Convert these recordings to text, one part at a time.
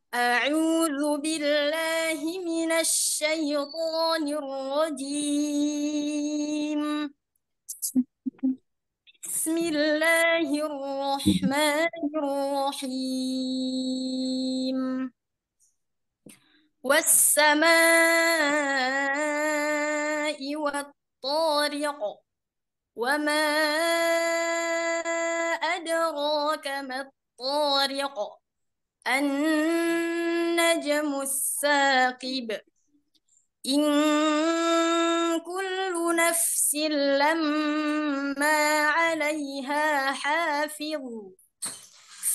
أعوذ بالله من الشيطان الرجيم. بسم الله الرحمن الرحيم. والسماء والطارق وما أدراك ما الطارق النجم الثاقب إن كل نفس لما عليها حافظ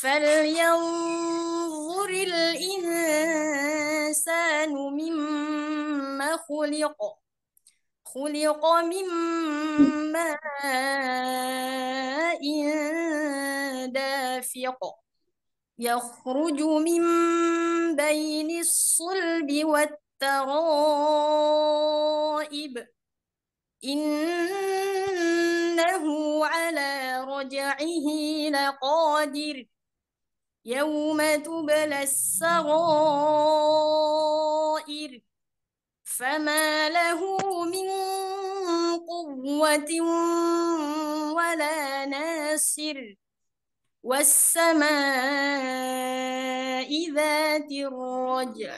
فلينظر الإنسان مما خلق من ماء دافق يخرج من بين الصلب والترائب إنه على رجعه لقادر يوم تبلى السرائر فما له من قوة ولا ناصر والسماء ذات الرجع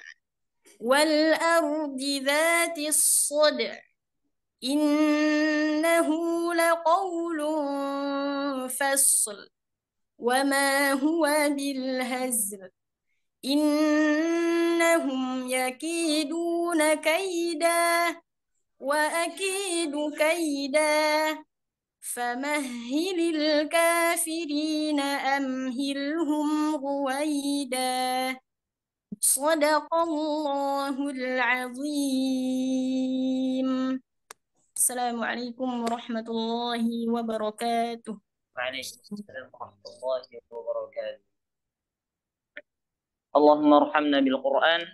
والأرض ذات الصدع إنه لقول فصل وما هو بالهزل إنهم يكيدون كيدا وأكيد كيدا فمهل الكافرين أمهلهم رويدا صدق الله العظيم. السلام عليكم ورحمة الله وبركاته. Waalaikumsalam warahmatullahi wabarakatuh. Allahumma arhamna bil Quran.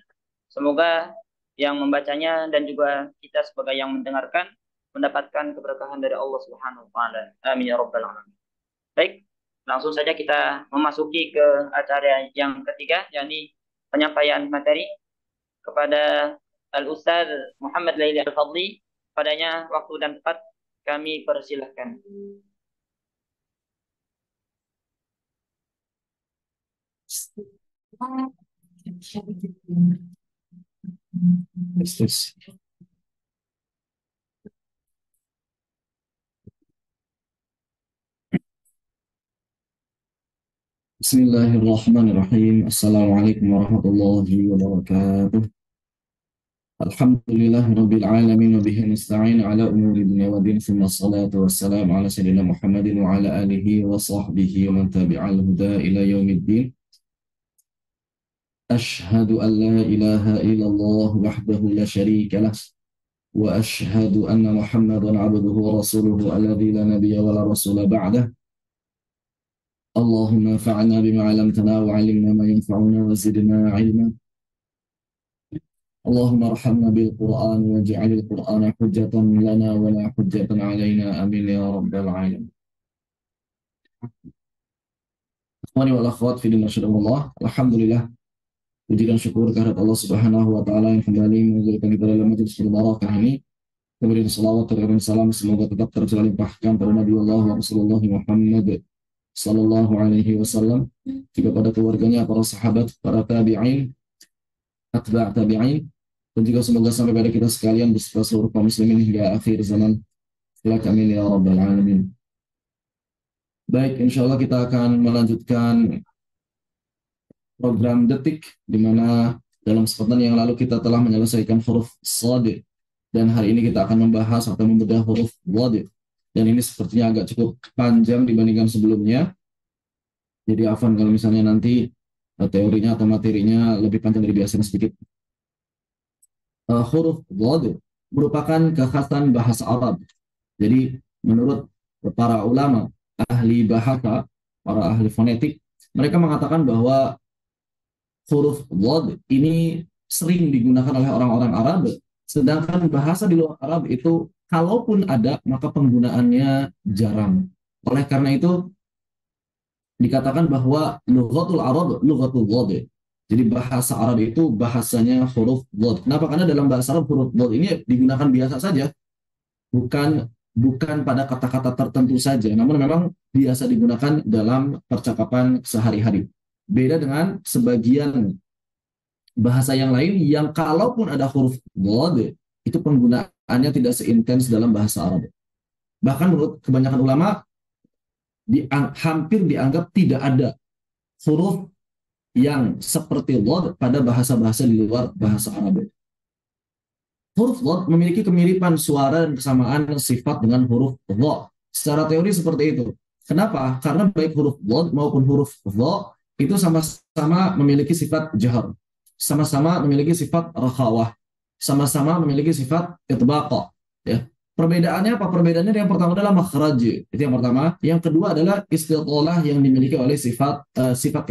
Semoga yang membacanya dan juga kita sebagai yang mendengarkan mendapatkan keberkahan dari Allah Subhanahu wa taala. Amin ya rabbal alamin. Baik, langsung saja kita memasuki ke acara yang ketiga, yakni penyampaian materi kepada Al-Ustaz Muhammad Laili Al-Fadli. Padanya waktu dan tempat kami persilahkan. Bismillahirrahmanirrahim. Assalamualaikum warahmatullahi wabarakatuh. Alhamdulillahirabbil alamin wa bihi nasta'in ala umuri dunya wa din. Tsumma shalatu wassalamu ala sayyidina Muhammadin wa ala alihi wa sahbihi wa man tabi'al huda ila yaumiddin. Ashhadu an la ilaha illallah wahdahu la syarika lah wa ashhadu anna Muhammadan 'abduhu wa rasuluhu alladzi la nabiyya wa la rasula ba'dah. Allahumma fa'na bima 'allamtana wa 'allimna ma yanfa'una wa zidna 'ilma. Allahumma arhamna bil Qur'an waj'alil Qur'ana hujjatan lana wa la hujjatan 'alaina. Amin ya rabbal alamin. Akhwani wal akhwat fi din Allah. Alhamdulillah, puji dan syukur kehadirat Allah Subhanahu wa taala yang kembali mengumpulkan kita dalam majelis barakah ini. Kemudian salawat dan salam semoga tetap tercurah limpahkan pada Nabi Allah Rasulullah Muhammad sallallahu alaihi wasallam, juga pada keluarganya, para sahabat, para tabi'in, atba' tabi'in, dan juga semoga sampai pada kita sekalian beserta seluruh kaum muslimin hingga akhir zaman. Amin ya rabbal alamin. Baik, insyaallah kita akan melanjutkan program detik, di mana dalam kesempatan yang lalu kita telah menyelesaikan huruf shad, dan hari ini kita akan membahas atau membedah huruf wad. Dan ini sepertinya agak cukup panjang dibandingkan sebelumnya. Jadi afwan kalau misalnya nanti teorinya atau materinya lebih panjang dari biasanya sedikit. Huruf wad merupakan kekhasan bahasa Arab. Jadi menurut para ulama ahli bahasa, para ahli fonetik, mereka mengatakan bahwa huruf wad ini sering digunakan oleh orang-orang Arab, sedangkan bahasa di luar Arab itu kalaupun ada, maka penggunaannya jarang. Oleh karena itu, dikatakan bahwa lughatul Arab, lughatul wad. Jadi bahasa Arab itu bahasanya huruf dhad. Kenapa? Karena dalam bahasa Arab huruf dhad ini digunakan biasa saja, bukan bukan pada kata-kata tertentu saja, namun memang biasa digunakan dalam percakapan sehari-hari. Beda dengan sebagian bahasa yang lain yang kalaupun ada huruf dhad, itu penggunaannya tidak seintens dalam bahasa Arab. Bahkan menurut kebanyakan ulama, hampir dianggap tidak ada huruf yang seperti dhad pada bahasa-bahasa di luar bahasa Arab. Huruf dhad memiliki kemiripan suara dan kesamaan sifat dengan huruf dha. Secara teori seperti itu. Kenapa? Karena baik huruf dhad maupun huruf dha itu sama-sama memiliki sifat jahar, sama-sama memiliki sifat rakhawah, sama-sama memiliki sifat itbaqa. Ya. Perbedaannya apa? Perbedaannya yang pertama adalah makhraj. Itu yang pertama. Yang kedua adalah istitalah yang dimiliki oleh sifat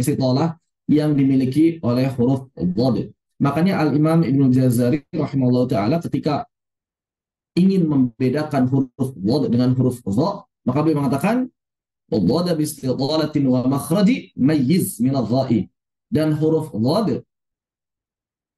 istitalah yang dimiliki oleh huruf dhad. Makanya Al-Imam Ibnu Jazari rahimahullah ta'ala ketika ingin membedakan huruf dhad dengan huruf dha, maka beliau mengatakan dhad bi istitalatin wa makhraji mayyiz min adh-dha'i. Dan huruf dhad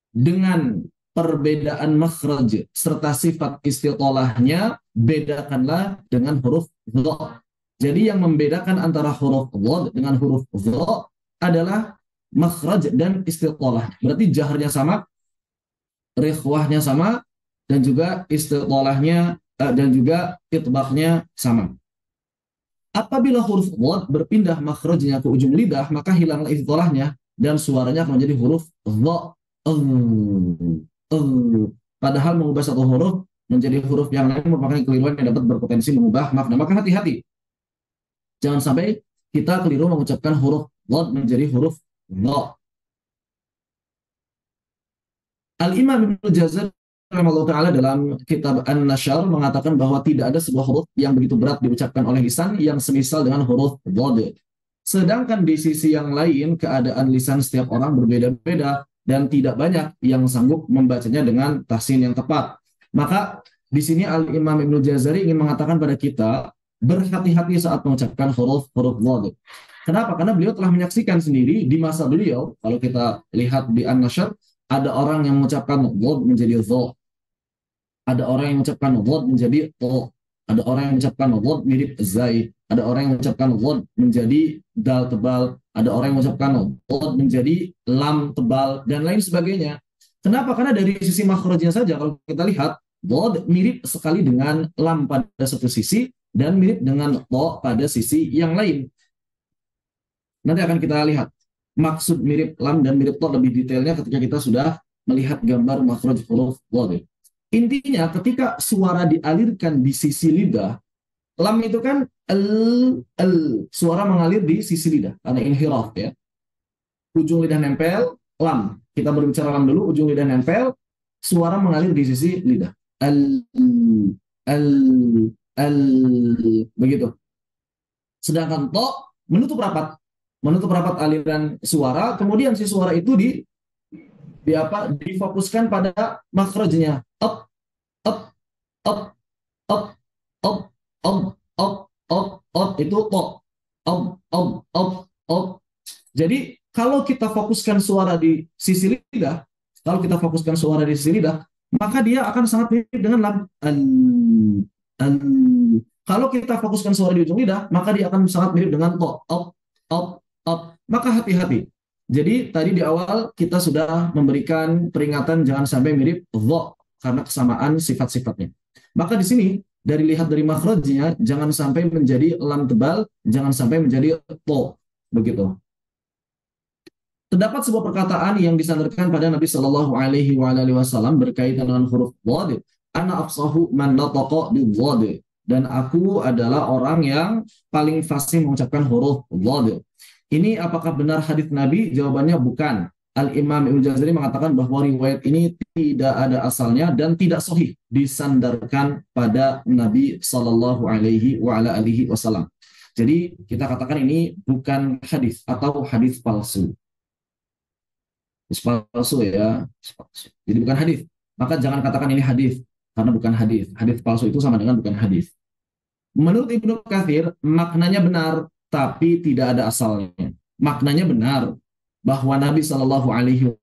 dengan perbedaan makhraj serta sifat istitalahnya bedakanlah dengan huruf dha. Jadi yang membedakan antara huruf dhad dengan huruf dha adalah makhraj dan istitalah. Berarti jaharnya sama, rikhwahnya sama, dan juga istitalahnya dan juga itbaqnya sama. Apabila huruf dhad berpindah makhrajnya ke ujung lidah, maka hilanglah istitalahnya dan suaranya akan menjadi huruf dha. Padahal mengubah satu huruf menjadi huruf yang lain merupakan kekeliruan yang dapat berpotensi mengubah makna. Maka hati-hati. Jangan sampai kita keliru mengucapkan huruf dhad menjadi huruf dha. Al-Imam Ibnu Jazari rahimahullah ta'ala dalam kitab An-Nasyar mengatakan bahwa tidak ada sebuah huruf yang begitu berat diucapkan oleh lisan yang semisal dengan huruf dhad. Sedangkan di sisi yang lain keadaan lisan setiap orang berbeda-beda dan tidak banyak yang sanggup membacanya dengan tahsin yang tepat. Maka di sini Al-Imam Ibnu Jazari ingin mengatakan pada kita berhati-hati saat mengucapkan huruf dhad. Kenapa? Karena beliau telah menyaksikan sendiri di masa beliau, kalau kita lihat di An-Nasyr, ada orang yang mengucapkan dhad menjadi dha. Ada orang yang mengucapkan dhad menjadi ta. Ada orang yang mengucapkan dhad mirip zai. Ada orang yang mengucapkan dhad menjadi dal tebal. Ada orang yang mengucapkan dhad menjadi lam tebal, dan lain sebagainya. Kenapa? Karena dari sisi makhrajnya saja, kalau kita lihat, dhad mirip sekali dengan lam pada satu sisi, dan mirip dengan ta pada sisi yang lain. Nanti akan kita lihat maksud mirip lam dan mirip ta lebih detailnya ketika kita sudah melihat gambar makhraj huruf dhad. Intinya ketika suara dialirkan di sisi lidah, lam itu kan suara mengalir di sisi lidah karena inhiraf ya. Ujung lidah nempel, lam. Kita berbicara lam dulu, ujung lidah nempel, suara mengalir di sisi lidah. Al begitu. Sedangkan ta menutup rapat aliran suara, kemudian si suara itu difokuskan pada makhrajnya. Up, up, up, up, up, itu to. Jadi kalau kita fokuskan suara di sisi lidah, maka dia akan sangat mirip dengan lam. Kalau kita fokuskan suara di ujung lidah, maka dia akan sangat mirip dengan to. Maka hati-hati. Jadi tadi di awal kita sudah memberikan peringatan jangan sampai mirip dha karena kesamaan sifat-sifatnya. Maka di sini lihat dari makhrajnya jangan sampai menjadi lam tebal, jangan sampai menjadi to, begitu. Terdapat sebuah perkataan yang disandarkan pada Nabi Shallallahu Alaihi Wasallam berkaitan dengan huruf dhad. Ana afsahu man nataqa bi dhad. Dan aku adalah orang yang paling fasih mengucapkan huruf dhad. Ini apakah benar hadis Nabi? Jawabannya bukan. Al-Imam Ibnu Jazari mengatakan bahwa riwayat ini tidak ada asalnya dan tidak sahih disandarkan pada Nabi Shallallahu Alaihi Wasallam. Jadi kita katakan ini bukan hadis atau hadis palsu. Palsu ya. Jadi bukan hadis. Maka jangan katakan ini hadis karena bukan hadis. Hadis palsu itu sama dengan bukan hadis. Menurut Ibnu Katsir maknanya benar tapi tidak ada asalnya. Maknanya benar bahwa Nabi Shallallahu Alaihi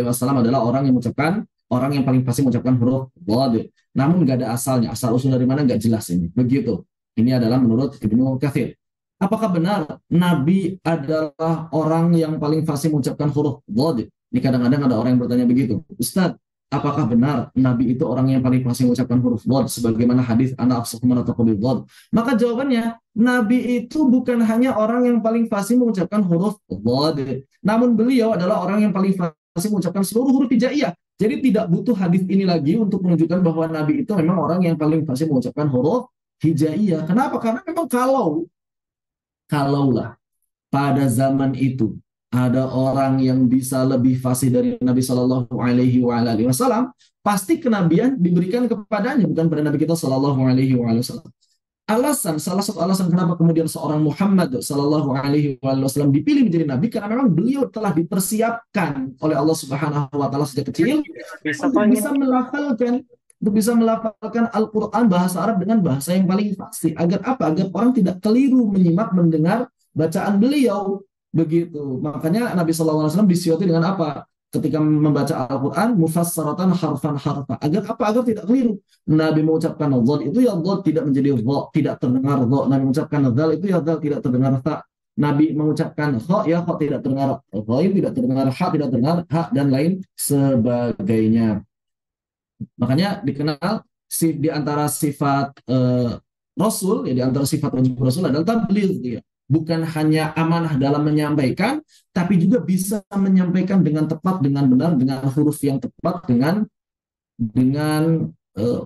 Wasallam adalah orang yang mengucapkan, orang yang paling pasti mengucapkan huruf dhad. Namun nggak ada asalnya, asal usul dari mana nggak jelas ini. Begitu. Ini adalah menurut Ibnu Katsir. Apakah benar Nabi adalah orang yang paling fasih mengucapkan huruf dhad? Ini kadang-kadang ada orang yang bertanya begitu. Ustaz, apakah benar Nabi itu orang yang paling fasih mengucapkan huruf dhad sebagaimana hadis ana afsahukum bil dhad? Maka jawabannya, Nabi itu bukan hanya orang yang paling fasih mengucapkan huruf dhad, namun beliau adalah orang yang paling fasih mengucapkan seluruh huruf hijaiyah. Jadi tidak butuh hadis ini lagi untuk menunjukkan bahwa Nabi itu memang orang yang paling fasih mengucapkan huruf hijaiyah. Kenapa? Karena memang kalaulah pada zaman itu ada orang yang bisa lebih fasih dari Nabi Shallallahu Alaihi Wasallam, pasti kenabian diberikan kepadanya, bukan pada Nabi kita Shallallahu Alaihi Wasallam. Salah satu alasan kenapa kemudian seorang Muhammad Shallallahu Alaihi Wasallam dipilih menjadi nabi, karena memang beliau telah dipersiapkan oleh Allah Subhanahu Wa Taala sejak kecil untuk bisa melafalkan Al-Quran bahasa Arab dengan bahasa yang paling fasih. Agar apa? Agar orang tidak keliru menyimak mendengar bacaan beliau. Begitu. Makanya Nabi SAW disioti dengan apa? Ketika membaca Al-Quran, mufassaratan harfan-harfa. Agar apa? Agar tidak keliru. Nabi mengucapkan dhad itu ya dhad tidak menjadi dha, tidak terdengar dha. Nabi mengucapkan dzal itu ya dzal tidak terdengar tha. Nabi mengucapkan kha ya kha tidak terdengar ghaib, tidak terdengar ha, tidak terdengar ha, dan lain sebagainya. Makanya dikenal di antara sifat Rasul, ya, di antara sifat wajib Rasul adalah tabligh, ya. Bukan hanya amanah dalam menyampaikan, tapi juga bisa menyampaikan dengan tepat, dengan benar, dengan huruf yang tepat, dengan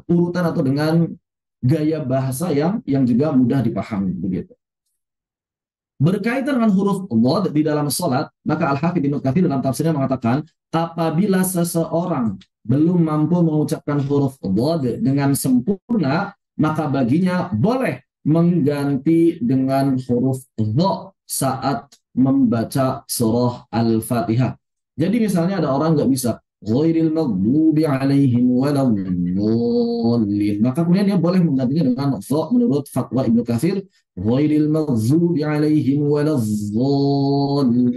urutan atau dengan gaya bahasa yang juga mudah dipahami, begitu. Berkaitan dengan huruf dhad di dalam salat, maka Al-Hafidz Ibnu Katsir dalam tafsirnya mengatakan, apabila seseorang belum mampu mengucapkan huruf dhad dengan sempurna, maka baginya boleh mengganti dengan huruf dha saat membaca surah Al-Fatihah. Jadi misalnya ada orang nggak bisa ghairil maghdubi alaihim waladdallin, maka kemudian dia boleh menggantinya dengan dha menurut fatwa Ibnu Katsir, ghairil maghdubi alaihim waladdallin.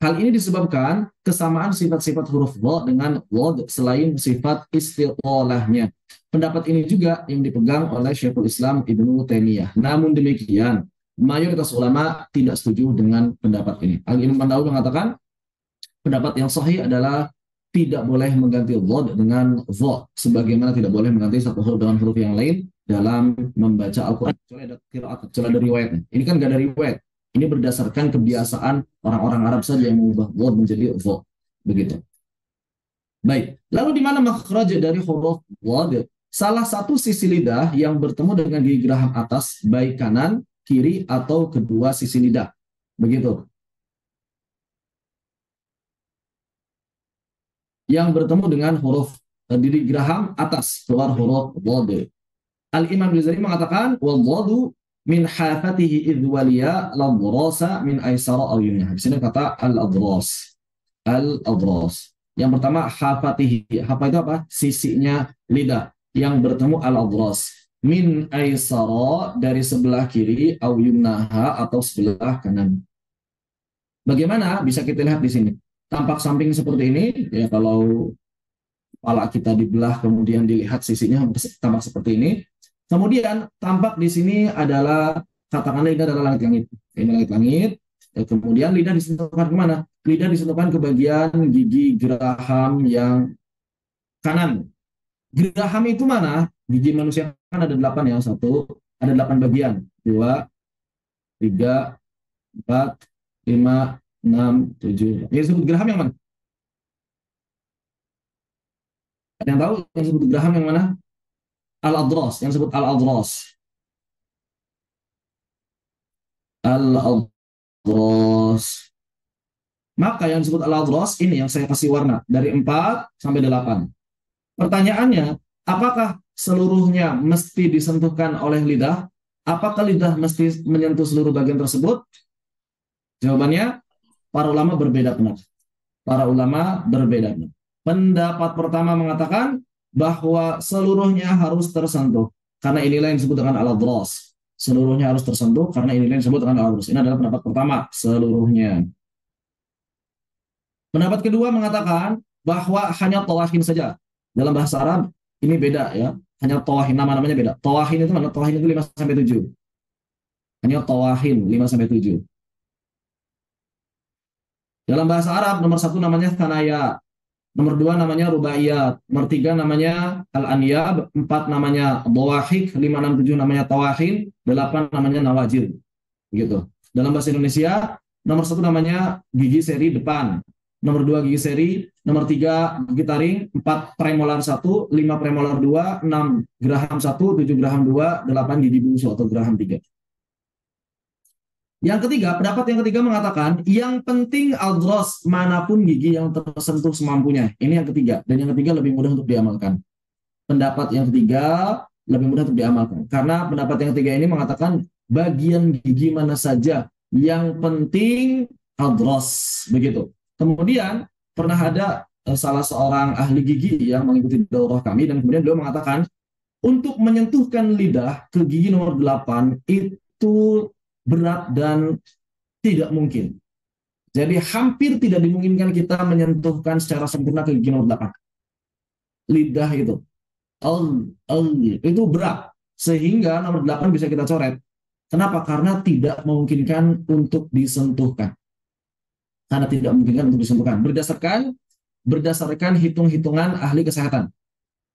Hal ini disebabkan kesamaan sifat-sifat huruf dha dengan dhad selain sifat istiqolahnya. Pendapat ini juga yang dipegang oleh Syekhul Islam Ibnu Taimiyah. Namun demikian, mayoritas ulama tidak setuju dengan pendapat ini. Al-Imam An-Nawawi mengatakan pendapat yang sahih adalah tidak boleh mengganti dhad dengan dha, sebagaimana tidak boleh mengganti satu huruf dengan huruf yang lain dalam membaca Al-Quran, kecuali ada qiraat, kecuali ada riwayatnya. Ini kan nggak ada riwayat. Ini berdasarkan kebiasaan orang-orang Arab saja yang mengubah dhad menjadi dha. Begitu. Baik, lalu di mana makhraj dari huruf dhad? Salah satu sisi lidah yang bertemu dengan gigi geraham atas, baik kanan, kiri, atau kedua sisi lidah. Begitu. Yang bertemu dengan huruf gigi geraham atas, keluar huruf dhad. Al-Imam Ghazali mengatakan, wal-dhadu min hafatihi idwaliya ladhrasa min aisara al-yumna. Di sini kata al-adras. Al-adras. Yang pertama, hafatihi. Hafa itu apa? Sisinya lidah. Yang bertemu al-adras. Min aisara, dari sebelah kiri, au yumnaha, atau sebelah kanan. Bagaimana? Bisa kita lihat di sini. Tampak samping seperti ini, ya kalau kepala kita dibelah, kemudian dilihat sisinya tampak seperti ini. Kemudian tampak di sini adalah, katakanlah ini adalah langit-langit. Ini langit-langit. Kemudian lidah disentuhkan kemana? Lidah disentuhkan ke bagian gigi geraham yang kanan. Geraham itu mana? Gigi manusia kan ada 8 ya. 1, ada 8 bagian. 2, 3, 4, 5, 6, 7. Ini disebut geraham yang mana? Ada yang tahu yang disebut geraham yang mana? Al-adras, yang disebut al-adras. Al-adras. Maka yang disebut al-adras ini yang saya kasih warna dari 4 sampai 8. Pertanyaannya, apakah seluruhnya mesti disentuhkan oleh lidah? Apakah lidah mesti menyentuh seluruh bagian tersebut? Jawabannya, para ulama berbeda pendapat. Para ulama berbeda pendapat. Pendapat pertama mengatakan bahwa seluruhnya harus tersentuh. Karena inilah yang disebut dengan al-adras. Seluruhnya harus tersentuh karena inilah yang disebut dengan al-adras. Ini adalah pendapat pertama, seluruhnya. Pendapat kedua mengatakan bahwa hanya tawahin saja. Dalam bahasa Arab ini beda ya. Hanya tawahin, nama-namanya beda. Tawahin itu mana? Tawahin itu 5 sampai 7. Hanya tawahin 5 sampai 7. Dalam bahasa Arab nomor 1 namanya thanaya, nomor 2 namanya rubaiyat, nomor 3 namanya al-anyab, 4 namanya dawahik, 5, 6, 7 namanya tawahin, 8 namanya nawajir. Gitu. Dalam bahasa Indonesia nomor 1 namanya gigi seri depan, nomor 2 gigi seri, nomor 3 gigi taring, 4 premolar 1, 5 premolar 2, 6 geraham 1, 7 geraham 2, 8 gigi bungsu atau geraham 3. Yang ketiga, pendapat yang ketiga mengatakan yang penting aldros manapun gigi yang tersentuh semampunya. Ini yang ketiga, dan yang ketiga lebih mudah untuk diamalkan. Pendapat yang ketiga lebih mudah untuk diamalkan karena pendapat yang ketiga ini mengatakan bagian gigi mana saja yang penting aldros begitu. Kemudian pernah ada salah seorang ahli gigi yang mengikuti daurah kami dan kemudian beliau mengatakan untuk menyentuhkan lidah ke gigi nomor 8 itu berat dan tidak mungkin. Jadi hampir tidak dimungkinkan kita menyentuhkan secara sempurna ke gigi nomor 8. Lidah itu itu berat sehingga nomor 8 bisa kita coret. Kenapa? Karena tidak memungkinkan untuk disentuhkan. Karena tidak memungkinkan untuk disentuhkan. Berdasarkan hitung-hitungan ahli kesehatan.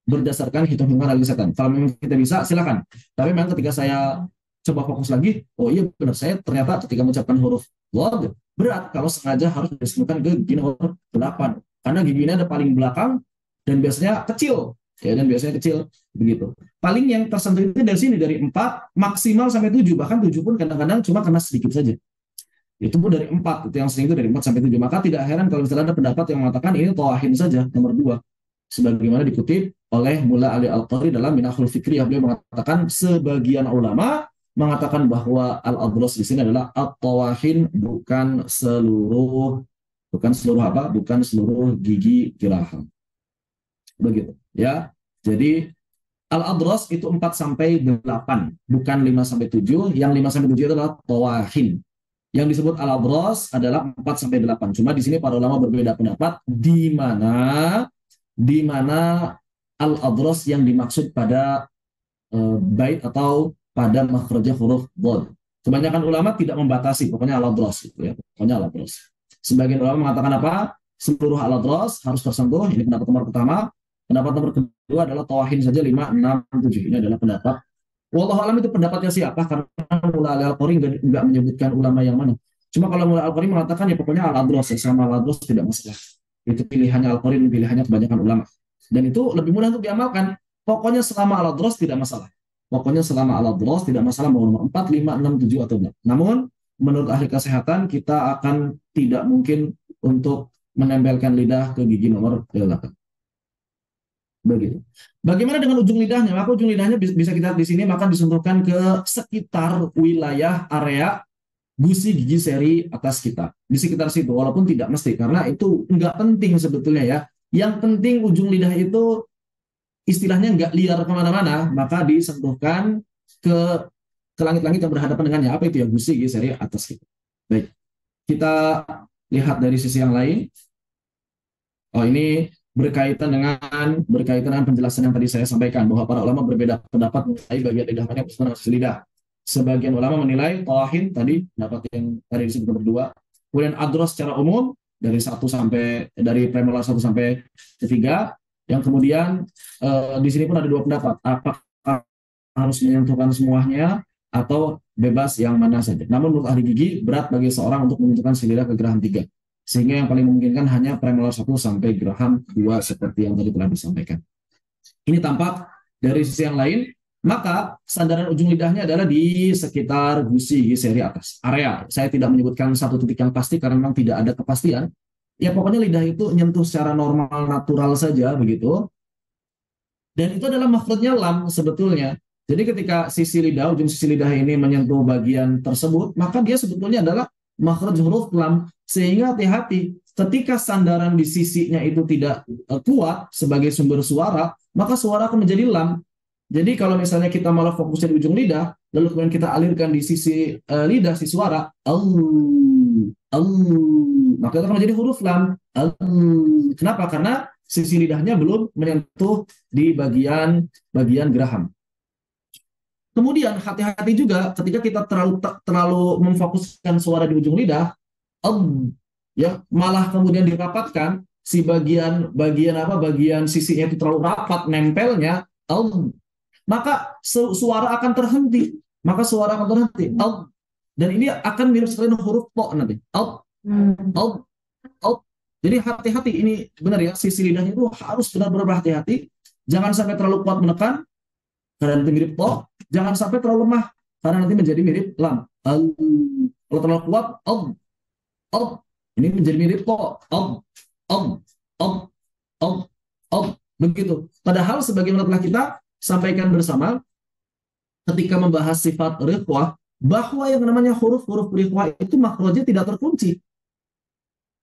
Berdasarkan hitung-hitungan ahli kesehatan. Kalau memang kita bisa, silakan. Tapi memang ketika saya coba fokus lagi, oh iya benar, saya ternyata ketika mengucapkan huruf log berat kalau sengaja harus disentuhkan ke gigi nomor 8. Karena gigi ini ada paling belakang dan biasanya kecil. Ya, dan biasanya kecil begitu. Paling yang tersentuh itu dari sini dari 4 maksimal sampai 7, bahkan 7 pun kadang-kadang cuma kena sedikit saja. Itu pun dari 4, itu yang sering itu dari 4 sampai 7. Maka tidak heran kalau misalnya ada pendapat yang mengatakan ini tawahin saja nomor 2. Sebagaimana dikutip oleh Mulla Ali Al-Qari dalam Minahul Fikriyah, beliau mengatakan sebagian ulama mengatakan bahwa al-adros di sini adalah at-tawahin bukan seluruh gigi geraham. Begitu ya. Jadi al-adros itu 4 sampai 8, bukan 5 sampai 7. Yang 5 sampai 7 itu adalah tawahin. Yang disebut al-adros adalah 4 sampai 8. Cuma di sini para ulama berbeda pendapat di mana al-adros yang dimaksud pada bait atau pada makhrajah huruf dhad. Kebanyakan ulama tidak membatasi, pokoknya al-adros gitu ya. Pokoknya al-adros. Sebagian ulama mengatakan apa? Seluruh al-adros harus tersentuh. Ini pendapat nomor pertama. Pendapat nomor kedua adalah tawahin saja 5, 6, 7. Ini adalah pendapat. Wallahu alam itu pendapatnya siapa? Karena Mulla Al-Qari enggak menyebutkan ulama yang mana. Cuma kalau Mulla Al-Qari mengatakan ya pokoknya al-adros ya, sama al-adros tidak masalah. Itu pilihannya Al-Qari dan pilihannya kebanyakan ulama. Dan itu lebih mudah untuk diamalkan. Pokoknya selama al-adros tidak masalah. Pokoknya selama al-adros tidak masalah mau nomor 4, 5, 6, 7 atau 6. Namun menurut ahli kesehatan kita akan tidak mungkin untuk menempelkan lidah ke gigi nomor 8. Begitu. Bagaimana dengan ujung lidahnya? Maka ujung lidahnya bisa kita di sini maka disentuhkan ke sekitar wilayah area gusi gigi seri atas kita. Di sekitar situ, walaupun tidak mesti karena itu nggak penting sebetulnya ya. Yang penting ujung lidah itu istilahnya nggak liar kemana-mana, maka disentuhkan ke langit-langit yang berhadapan dengannya. Apa itu ya? Gusi gigi seri atas kita. Baik, kita lihat dari sisi yang lain. Oh, ini berkaitan dengan penjelasan yang tadi saya sampaikan bahwa para ulama berbeda pendapat mengenai bagian lidah mana yang bersama dengan sisi lidah. Sebagian ulama menilai tawahin tadi pendapat yang tadi disebut nomor 2. Kemudian adros secara umum dari premolar 1 sampai 3. Yang kemudian di sini pun ada 2 pendapat. Apakah harus menyentuhkan semuanya atau bebas yang mana saja. Namun menurut ahli gigi berat bagi seorang untuk menentukan sisi lidah ke geraham 3. Sehingga yang paling memungkinkan hanya premolar 1 sampai geraham 2 seperti yang tadi telah disampaikan. Ini tampak dari sisi yang lain, maka sandaran ujung lidahnya adalah di sekitar gusi gigi seri atas. Area, saya tidak menyebutkan satu titik yang pasti karena memang tidak ada kepastian. Ya pokoknya lidah itu nyentuh secara normal, natural saja begitu. Dan itu adalah makhrajnya lam sebetulnya. Jadi ketika ujung sisi lidah ini menyentuh bagian tersebut, maka dia sebetulnya adalah makhraj huruf lam. Sehingga hati-hati, ketika sandaran di sisinya itu tidak kuat sebagai sumber suara, maka suara akan menjadi lam. Jadi kalau misalnya kita malah fokusnya di ujung lidah, lalu kemudian kita alirkan di sisi lidah, si suara, maka itu akan menjadi huruf lam. Kenapa? Karena sisi lidahnya belum menyentuh di bagian geraham. Kemudian hati-hati juga ketika kita terlalu memfokuskan suara di ujung lidah, ya malah kemudian dirapatkan si bagian sisinya itu terlalu rapat nempelnya, maka suara akan terhenti. Dan ini akan mirip sekali dengan huruf to nanti. Jadi hati-hati, ini benar ya, sisi lidahnya itu harus benar-benar hati-hati. Jangan sampai terlalu kuat menekan karena nanti mirip to, jangan sampai terlalu lemah karena nanti menjadi mirip lam. Kalau terlalu kuat, ini menjadi mirip to, begitu. Padahal sebagaimana telah kita sampaikan bersama ketika membahas sifat riqwah, bahwa yang namanya huruf-huruf riqwah itu makhrajnya tidak terkunci.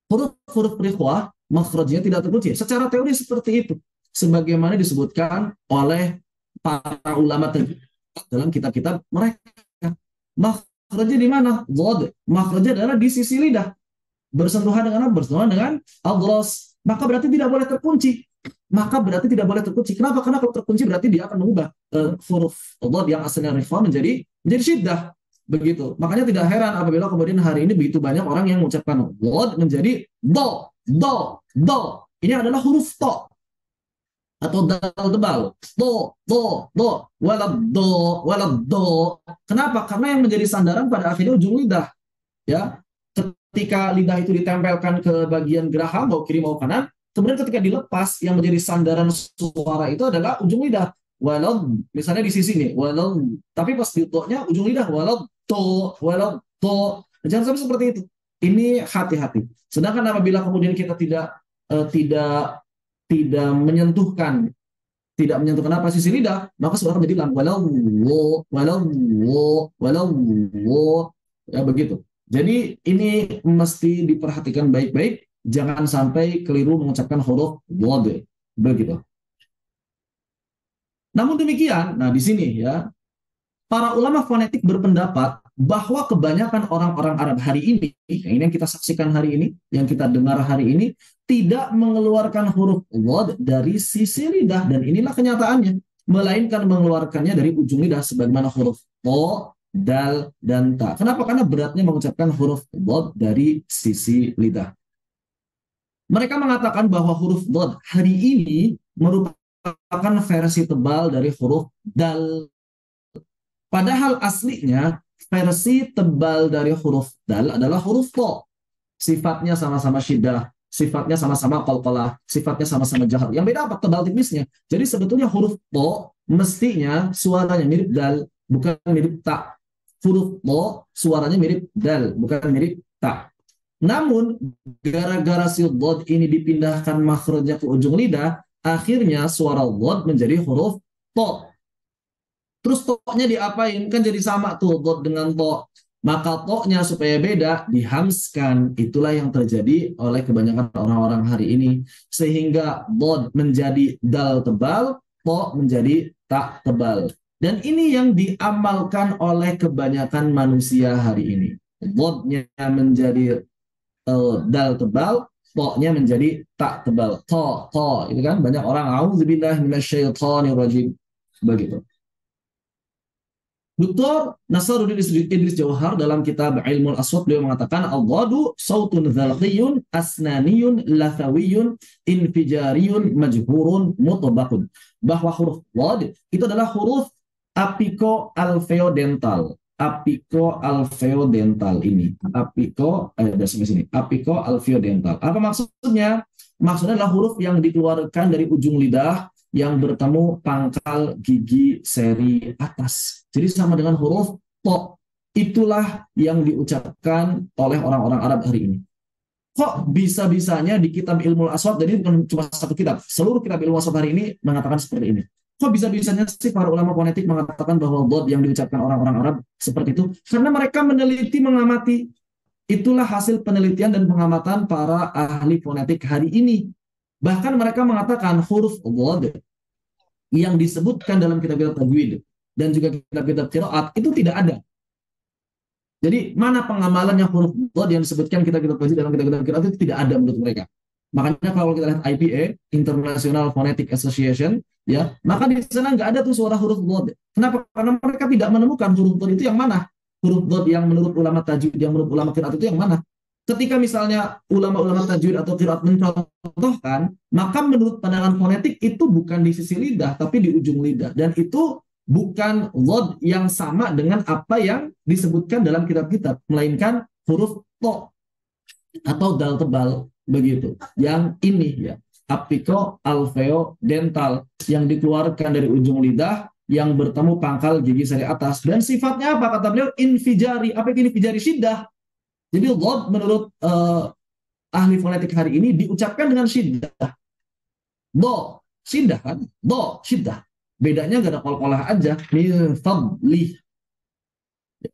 Huruf-huruf riqwah makhrajnya tidak terkunci. Secara teori seperti itu, sebagaimana disebutkan oleh para ulama dalam kitab-kitab mereka. Makhrajnya di mana? Dhad. Makhrajnya adalah di sisi lidah. Bersentuhan dengan adras. Maka berarti tidak boleh terkunci. Kenapa? Karena kalau terkunci berarti dia akan mengubah huruf dhad yang asalnya riqwah menjadi syiddah. Begitu. Makanya tidak heran apabila kemudian hari ini begitu banyak orang yang mengucapkan dhad menjadi do. Ini adalah huruf to atau dal tebal. Do. Walad do. Kenapa? Karena yang menjadi sandaran pada akhirnya ujung lidah. Ya. Ketika lidah itu ditempelkan ke bagian geraham mau kiri mau kanan, kemudian ketika dilepas yang menjadi sandaran suara itu adalah ujung lidah. Walad, misalnya di sisi nih, walad. Tapi pas di to-nya ujung lidah walad to. Jangan sampai seperti itu. Ini hati-hati. Sedangkan apabila kemudian kita tidak menyentuhkan apa sisi lidah, maka suara menjadi lam. Walau. Ya begitu. Jadi ini mesti diperhatikan baik-baik, jangan sampai keliru mengucapkan huruf dhad. Begitu. Namun demikian, nah di sini ya, para ulama fonetik berpendapat bahwa kebanyakan orang-orang Arab hari ini, yang kita saksikan hari ini, yang kita dengar hari ini, tidak mengeluarkan huruf dhad dari sisi lidah, dan inilah kenyataannya, melainkan mengeluarkannya dari ujung lidah sebagaimana huruf to, dal, dan ta. Kenapa? Karena beratnya mengucapkan huruf dhad dari sisi lidah. Mereka mengatakan bahwa huruf dhad hari ini merupakan versi tebal dari huruf dal. Padahal aslinya versi tebal dari huruf dal adalah huruf to. Sifatnya sama-sama syiddah, sifatnya sama-sama qalqalah, sifatnya sama-sama jahar. Yang beda apa? Tebal tipisnya. Jadi sebetulnya huruf to mestinya suaranya mirip dal, bukan mirip ta. Huruf to suaranya mirip dal, bukan mirip ta. Namun gara-gara si dhad ini dipindahkan makhrajnya ke ujung lidah, akhirnya suara dhad menjadi huruf to. Terus to-nya diapain? Kan jadi sama tuh dhad dengan to. Maka to-nya supaya beda dihamskan. Itulah yang terjadi oleh kebanyakan orang-orang hari ini. Sehingga dhad menjadi dal tebal, to menjadi ta tebal. Dan ini yang diamalkan oleh kebanyakan manusia hari ini. Dhad-nya menjadi dal tebal, to-nya menjadi ta tebal. To, itu kan banyak orang auzubillahi minasyaitonirrajim. Begitu. Dr. Nasaruddin Idris Jauhar dalam kitab Ilmul Aswat beliau mengatakan al-dhadu sautun dzalqiyun asnaniyun lathawiyun infijariyun majhurun mutabaqun, bahwa huruf dhad itu adalah huruf apico-alveodental. Apico-alveodental ini. Apico-alveodental. Apa maksudnya? Maksudnya adalah huruf yang dikeluarkan dari ujung lidah yang bertemu pangkal gigi seri atas. Jadi sama dengan huruf to. Itulah yang diucapkan oleh orang-orang Arab hari ini. Kok bisa-bisanya di kitab Ilmul Aswad, jadi bukan cuma satu kitab, seluruh kitab Ilmul Aswad hari ini mengatakan seperti ini. Kok bisa-bisanya sih para ulama fonetik mengatakan bahwa dhad yang diucapkan orang-orang Arab seperti itu? Karena mereka meneliti, mengamati. Itulah hasil penelitian dan pengamatan para ahli fonetik hari ini. Bahkan mereka mengatakan huruf dhad yang disebutkan dalam kitab-kitab tajwid dan juga kitab-kitab qiraat itu tidak ada. Jadi mana pengamalannya huruf dhad yang disebutkan kita kaji dalam kitab-kitab qiraat itu tidak ada menurut mereka. Makanya kalau kita lihat IPA, International Phonetic Association, ya, maka di sana nggak ada tuh suara huruf dhad. Kenapa? Karena mereka tidak menemukan huruf dhad itu yang mana. Huruf dhad yang menurut ulama tajwid, yang menurut ulama qiraat itu yang mana. Ketika misalnya ulama-ulama tajwid atau qiraat mencontohkan, maka menurut pandangan fonetik itu bukan di sisi lidah, tapi di ujung lidah. Dan itu bukan dhad yang sama dengan apa yang disebutkan dalam kitab-kitab, melainkan huruf to atau dal tebal begitu. Yang ini ya, apiko alveo dental yang dikeluarkan dari ujung lidah yang bertemu pangkal gigi sari atas. Dan sifatnya apa? Kata beliau infijari. Apa itu infijari? Syiddah. Jadi dhad menurut ahli fonetik hari ini diucapkan dengan syiddah. Do, syiddah kan? Do, syiddah. Bedanya gak ada kol-kolah aja. Min fadlih.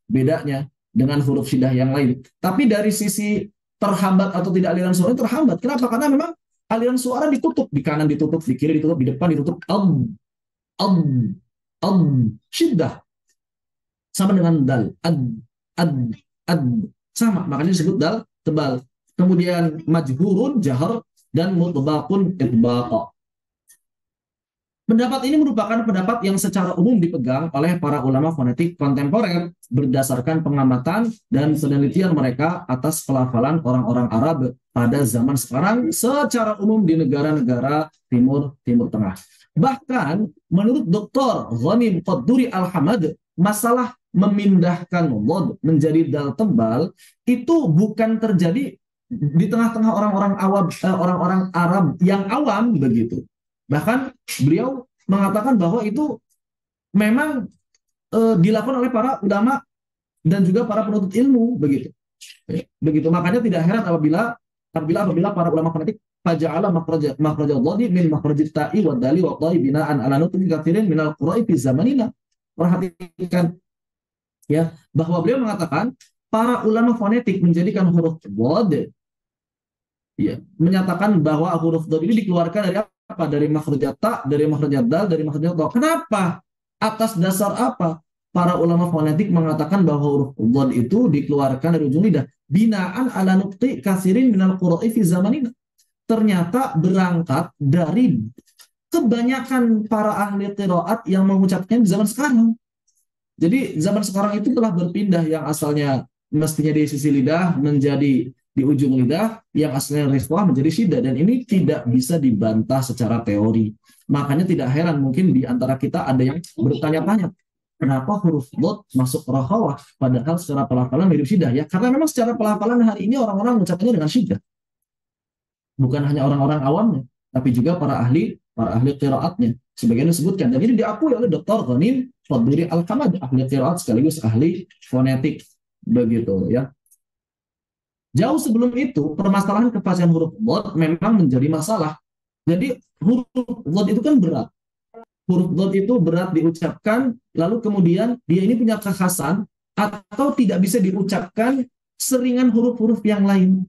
Bedanya dengan huruf syiddah yang lain. Tapi dari sisi terhambat atau tidak aliran suara terhambat. Kenapa? Karena memang aliran suara ditutup. Di kanan ditutup, di kiri ditutup, di depan ditutup. Syiddah. Sama dengan dal. Ad. Sama. Makanya disebut dal tebal. Kemudian majhurun, jahar, dan mutbaqun, itbaqa. Pendapat ini merupakan pendapat yang secara umum dipegang oleh para ulama fonetik kontemporer berdasarkan pengamatan dan penelitian mereka atas pelafalan orang-orang Arab pada zaman sekarang secara umum di negara-negara Timur Tengah. Bahkan menurut Dr. Ghanim Qadduri Al-Hamad, masalah memindahkan dhad menjadi dal tebal itu bukan terjadi di tengah-tengah orang-orang Arab yang awam begitu. Bahkan beliau mengatakan bahwa itu memang dilakukan oleh para ulama dan juga para penuntut ilmu begitu. Begitu. Makanya tidak heran apabila para ulama fonetik faja'ala makhraja dhadi min makhrajit ta'i wa dali wa ta'i bina'an ala nutqi katsirin minal qura'i fi zamanina. Perhatikan ya, bahwa beliau mengatakan para ulama fonetik menjadikan huruf dhad ya, menyatakan bahwa huruf dhad ini dikeluarkan dari apa? Dari makhrajat ta, dari makhrajat dal, dari makhrajat dha. Kenapa? Atas dasar apa? Para ulama fonetik mengatakan bahwa huruf dhad itu dikeluarkan dari ujung lidah. Binaan ala nutqi katsirin minal qura'i fi zamanina. Ternyata berangkat dari kebanyakan para ahli qiraat yang mengucapkan di zaman sekarang. Jadi zaman sekarang itu telah berpindah yang asalnya mestinya di sisi lidah menjadi di ujung lidah, yang asalnya rifwah menjadi syiddah, dan ini tidak bisa dibantah secara teori. Makanya tidak heran mungkin di antara kita ada yang bertanya-tanya, kenapa huruf dhad masuk rakhawah padahal secara pelafalan mirip syiddah? Ya karena memang secara pelafalan hari ini orang-orang mengucapkannya dengan syiddah. Bukan hanya orang-orang awamnya, tapi juga para ahli qiraatnya. Sebagian disebutkan, dan ini diakui oleh Dr. Ghanim Qadduri Al-Hamad, ahli qiraat sekaligus ahli fonetik begitu ya. Jauh sebelum itu, permasalahan kefasihan huruf dhad memang menjadi masalah. Jadi huruf dhad itu kan berat. Huruf dhad itu berat diucapkan, lalu kemudian dia ini punya kekhasan atau tidak bisa diucapkan seringan huruf-huruf yang lain.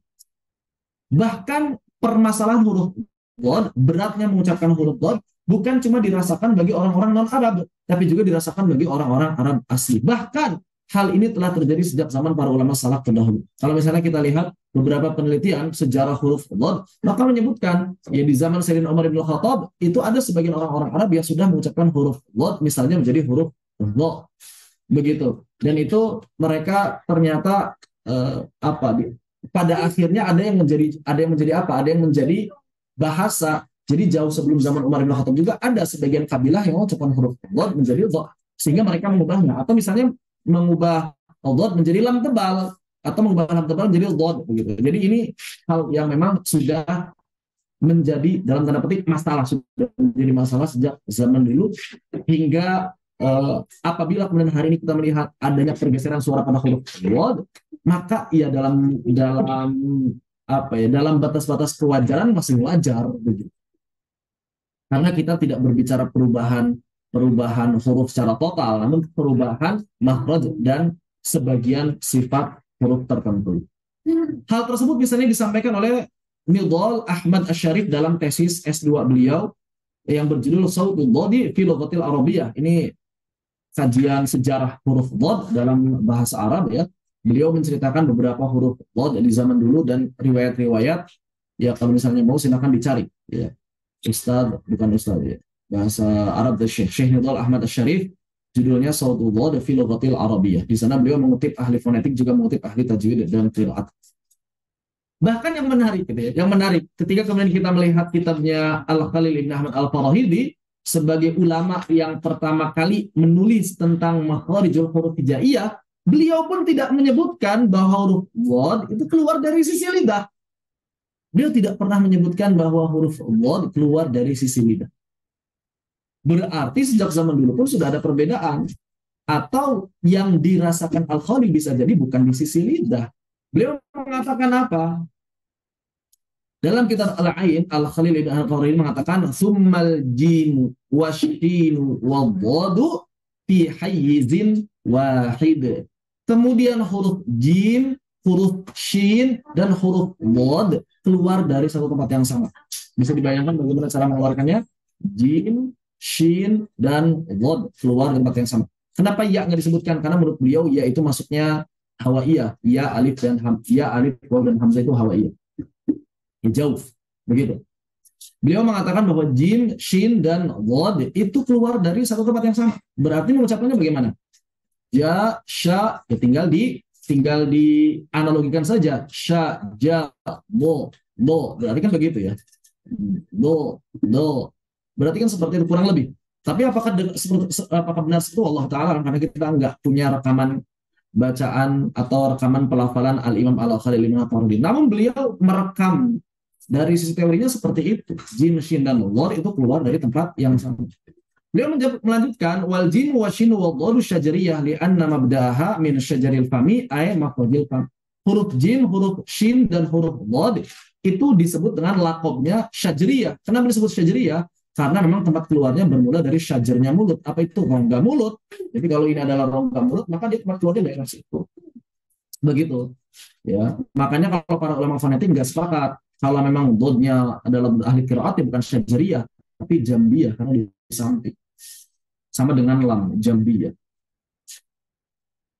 Bahkan permasalahan huruf dhad, beratnya mengucapkan huruf dhad, bukan cuma dirasakan bagi orang-orang non-Arab, tapi juga dirasakan bagi orang-orang Arab asli. Bahkan hal ini telah terjadi sejak zaman para ulama salaf terdahulu. Kalau misalnya kita lihat beberapa penelitian sejarah huruf dhad, maka menyebutkan ya di zaman Sayyidina Umar bin Khattab itu ada sebagian orang-orang Arab yang sudah mengucapkan huruf dhad misalnya menjadi huruf dha. Begitu. Dan itu mereka ternyata pada akhirnya ada yang menjadi bahasa. Jadi jauh sebelum zaman Umar bin Khattab juga ada sebagian kabilah yang mengucapkan huruf dhad menjadi dha, sehingga mereka mengubahnya, atau misalnya mengubah dhad menjadi lam tebal atau mengubah lam tebal menjadi dhad begitu. Jadi ini hal yang memang sudah menjadi dalam tanda petik masalah, sudah menjadi masalah sejak zaman dulu hingga apabila kemudian hari ini kita melihat adanya pergeseran suara pada huruf dhad, maka ya dalam batas-batas kewajaran masih wajar begitu. Karena kita tidak berbicara perubahan huruf secara total, namun perubahan makhraj dan sebagian sifat huruf tertentu. Hal tersebut misalnya disampaikan oleh Nidhal Ahmad Asy-Syarif dalam tesis S2 beliau yang berjudul Shautul Dhadi fi Lughatil Arabiyyah. Ini kajian sejarah huruf dhad dalam bahasa Arab ya. Beliau menceritakan beberapa huruf dhad di zaman dulu dan riwayat-riwayat. Ya kalau misalnya mau silakan dicari. Ya. Bukan Ustaz ya. Bahasa Arab dari Syekh Nidal Ahmad Asy-Syarif, judulnya Sautul Dhad fi Lughatil Arabiyyah. Di sana beliau mengutip ahli fonetik, juga mengutip ahli tajwid dan qiraat. Bahkan yang menarik, gitu ya, yang menarik ketika kemudian kita melihat kitabnya Al-Khalil Ibn Ahmad Al-Farahidi sebagai ulama yang pertama kali menulis tentang makharijul huruf hijaiyah, beliau pun tidak menyebutkan bahwa huruf dhad itu keluar dari sisi lidah. Beliau tidak pernah menyebutkan bahwa huruf dhad keluar dari sisi lidah. Berarti sejak zaman dulu pun sudah ada perbedaan. Atau yang dirasakan Al-Khalil bisa jadi bukan di sisi lidah. Beliau mengatakan apa? Dalam kitab Al-Ain, Al-Khalil Ibn Al-Farahidi mengatakan summal jinu wasyinu wadhadu fi hayyizin wahid. Kemudian huruf jim, huruf shin, dan huruf dhad keluar dari satu tempat yang sama. Bisa dibayangkan bagaimana cara mengeluarkannya? Jim, shin, dan dhad keluar dari tempat yang sama. Kenapa ya nggak disebutkan? Karena menurut beliau ya itu masuknya hawaiyah. Ya alif dan ya alif waw dan hamzah itu hawaiyah. Jauh, begitu. Beliau mengatakan bahwa jim, shin, dan dhad itu keluar dari satu tempat yang sama. Berarti mengucapkannya bagaimana? Ja, sya, ya tinggal di analogikan saja. Sya, ja, do. Berarti kan begitu ya. Do. Berarti kan seperti itu kurang lebih. Tapi apakah benar itu Allah Ta'ala, karena kita nggak punya rekaman bacaan atau rekaman pelafalan Al-Imam Al-Khalil Ibn Al-Farahidi. Namun beliau merekam dari sisi teorinya seperti itu. Jin, shin, dan dhad itu keluar dari tempat yang sama. Beliau melanjutkan wal jin wa shin wa dhad syajariyah li'anna mabda'aha min syajaril fami ay mafradil fam. Huruf jin, huruf shin, dan huruf dhad itu disebut dengan lakobnya syajariyah. Kenapa disebut syajariyah? Karena memang tempat keluarnya bermula dari syajarnya mulut. Apa itu? Rongga mulut. Jadi kalau ini adalah rongga mulut, maka dia tempat keluarnya daerah situ. Begitu. Ya. Makanya kalau para ulama fonetik nggak sepakat. Kalau memang dhodnya adalah ahli qiraat, ya bukan syajariyah, tapi jambiyah, karena di samping. Sama dengan lam, jambiyah.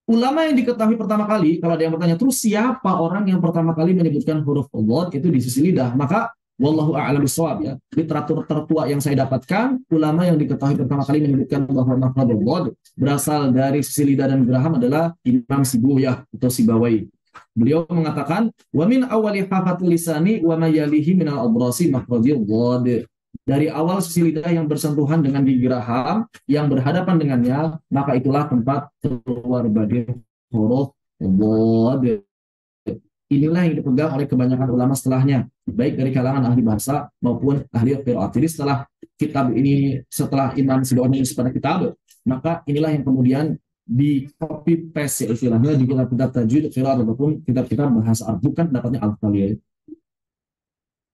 Ulama yang diketahui pertama kali, kalau ada yang bertanya, terus siapa orang yang pertama kali menyebutkan huruf dhad itu di sisi lidah? Maka wallahu a'lam bishawab ya. Literatur tertua yang saya dapatkan, ulama yang diketahui pertama kali menyebutkan bahwa makhrajul dhad berasal dari sisi lidah dan geraham adalah Imam Sibuyah atau Sibawai. Beliau mengatakan wa min awwali hafatil lisani wa mayalihi min al-abrasi makhrajul dhad. Dari awal sisi lidah yang bersentuhan dengan di geraham yang berhadapan dengannya, maka itulah tempat keluar bagi huruf dhad. Inilah yang dipegang oleh kebanyakan ulama setelahnya, baik dari kalangan ahli bahasa maupun ahli qiraat. Jadi setelah kitab ini, setelah Imam Sibawai menulis pada kitab, maka inilah yang kemudian di copy paste istilahnya di kitab-kitab tajwid, qiraat ataupun kitab-kitab bahasa Arab, bukan pendapatnya Al-Khalil.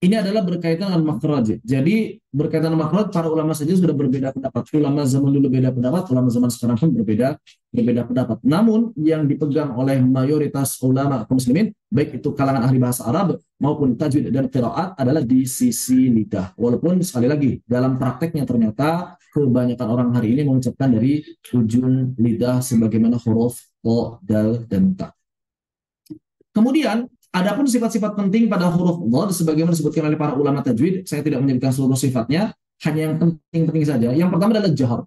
Ini adalah berkaitan dengan makhraj. Jadi berkaitan dengan makhraj, para ulama saja sudah berbeda pendapat. Ulama zaman dulu beda pendapat, ulama zaman sekarang pun berbeda pendapat. Namun yang dipegang oleh mayoritas ulama kaum muslimin, baik itu kalangan ahli bahasa Arab maupun tajwid dan qiraat, adalah di sisi lidah. Walaupun sekali lagi dalam prakteknya ternyata kebanyakan orang hari ini mengucapkan dari ujung lidah sebagaimana huruf o, dal, dan ta. Kemudian adapun sifat-sifat penting pada huruf dhad sebagaimana disebutkan oleh para ulama tajwid, saya tidak menyebutkan seluruh sifatnya, hanya yang penting-penting saja. Yang pertama adalah jahar.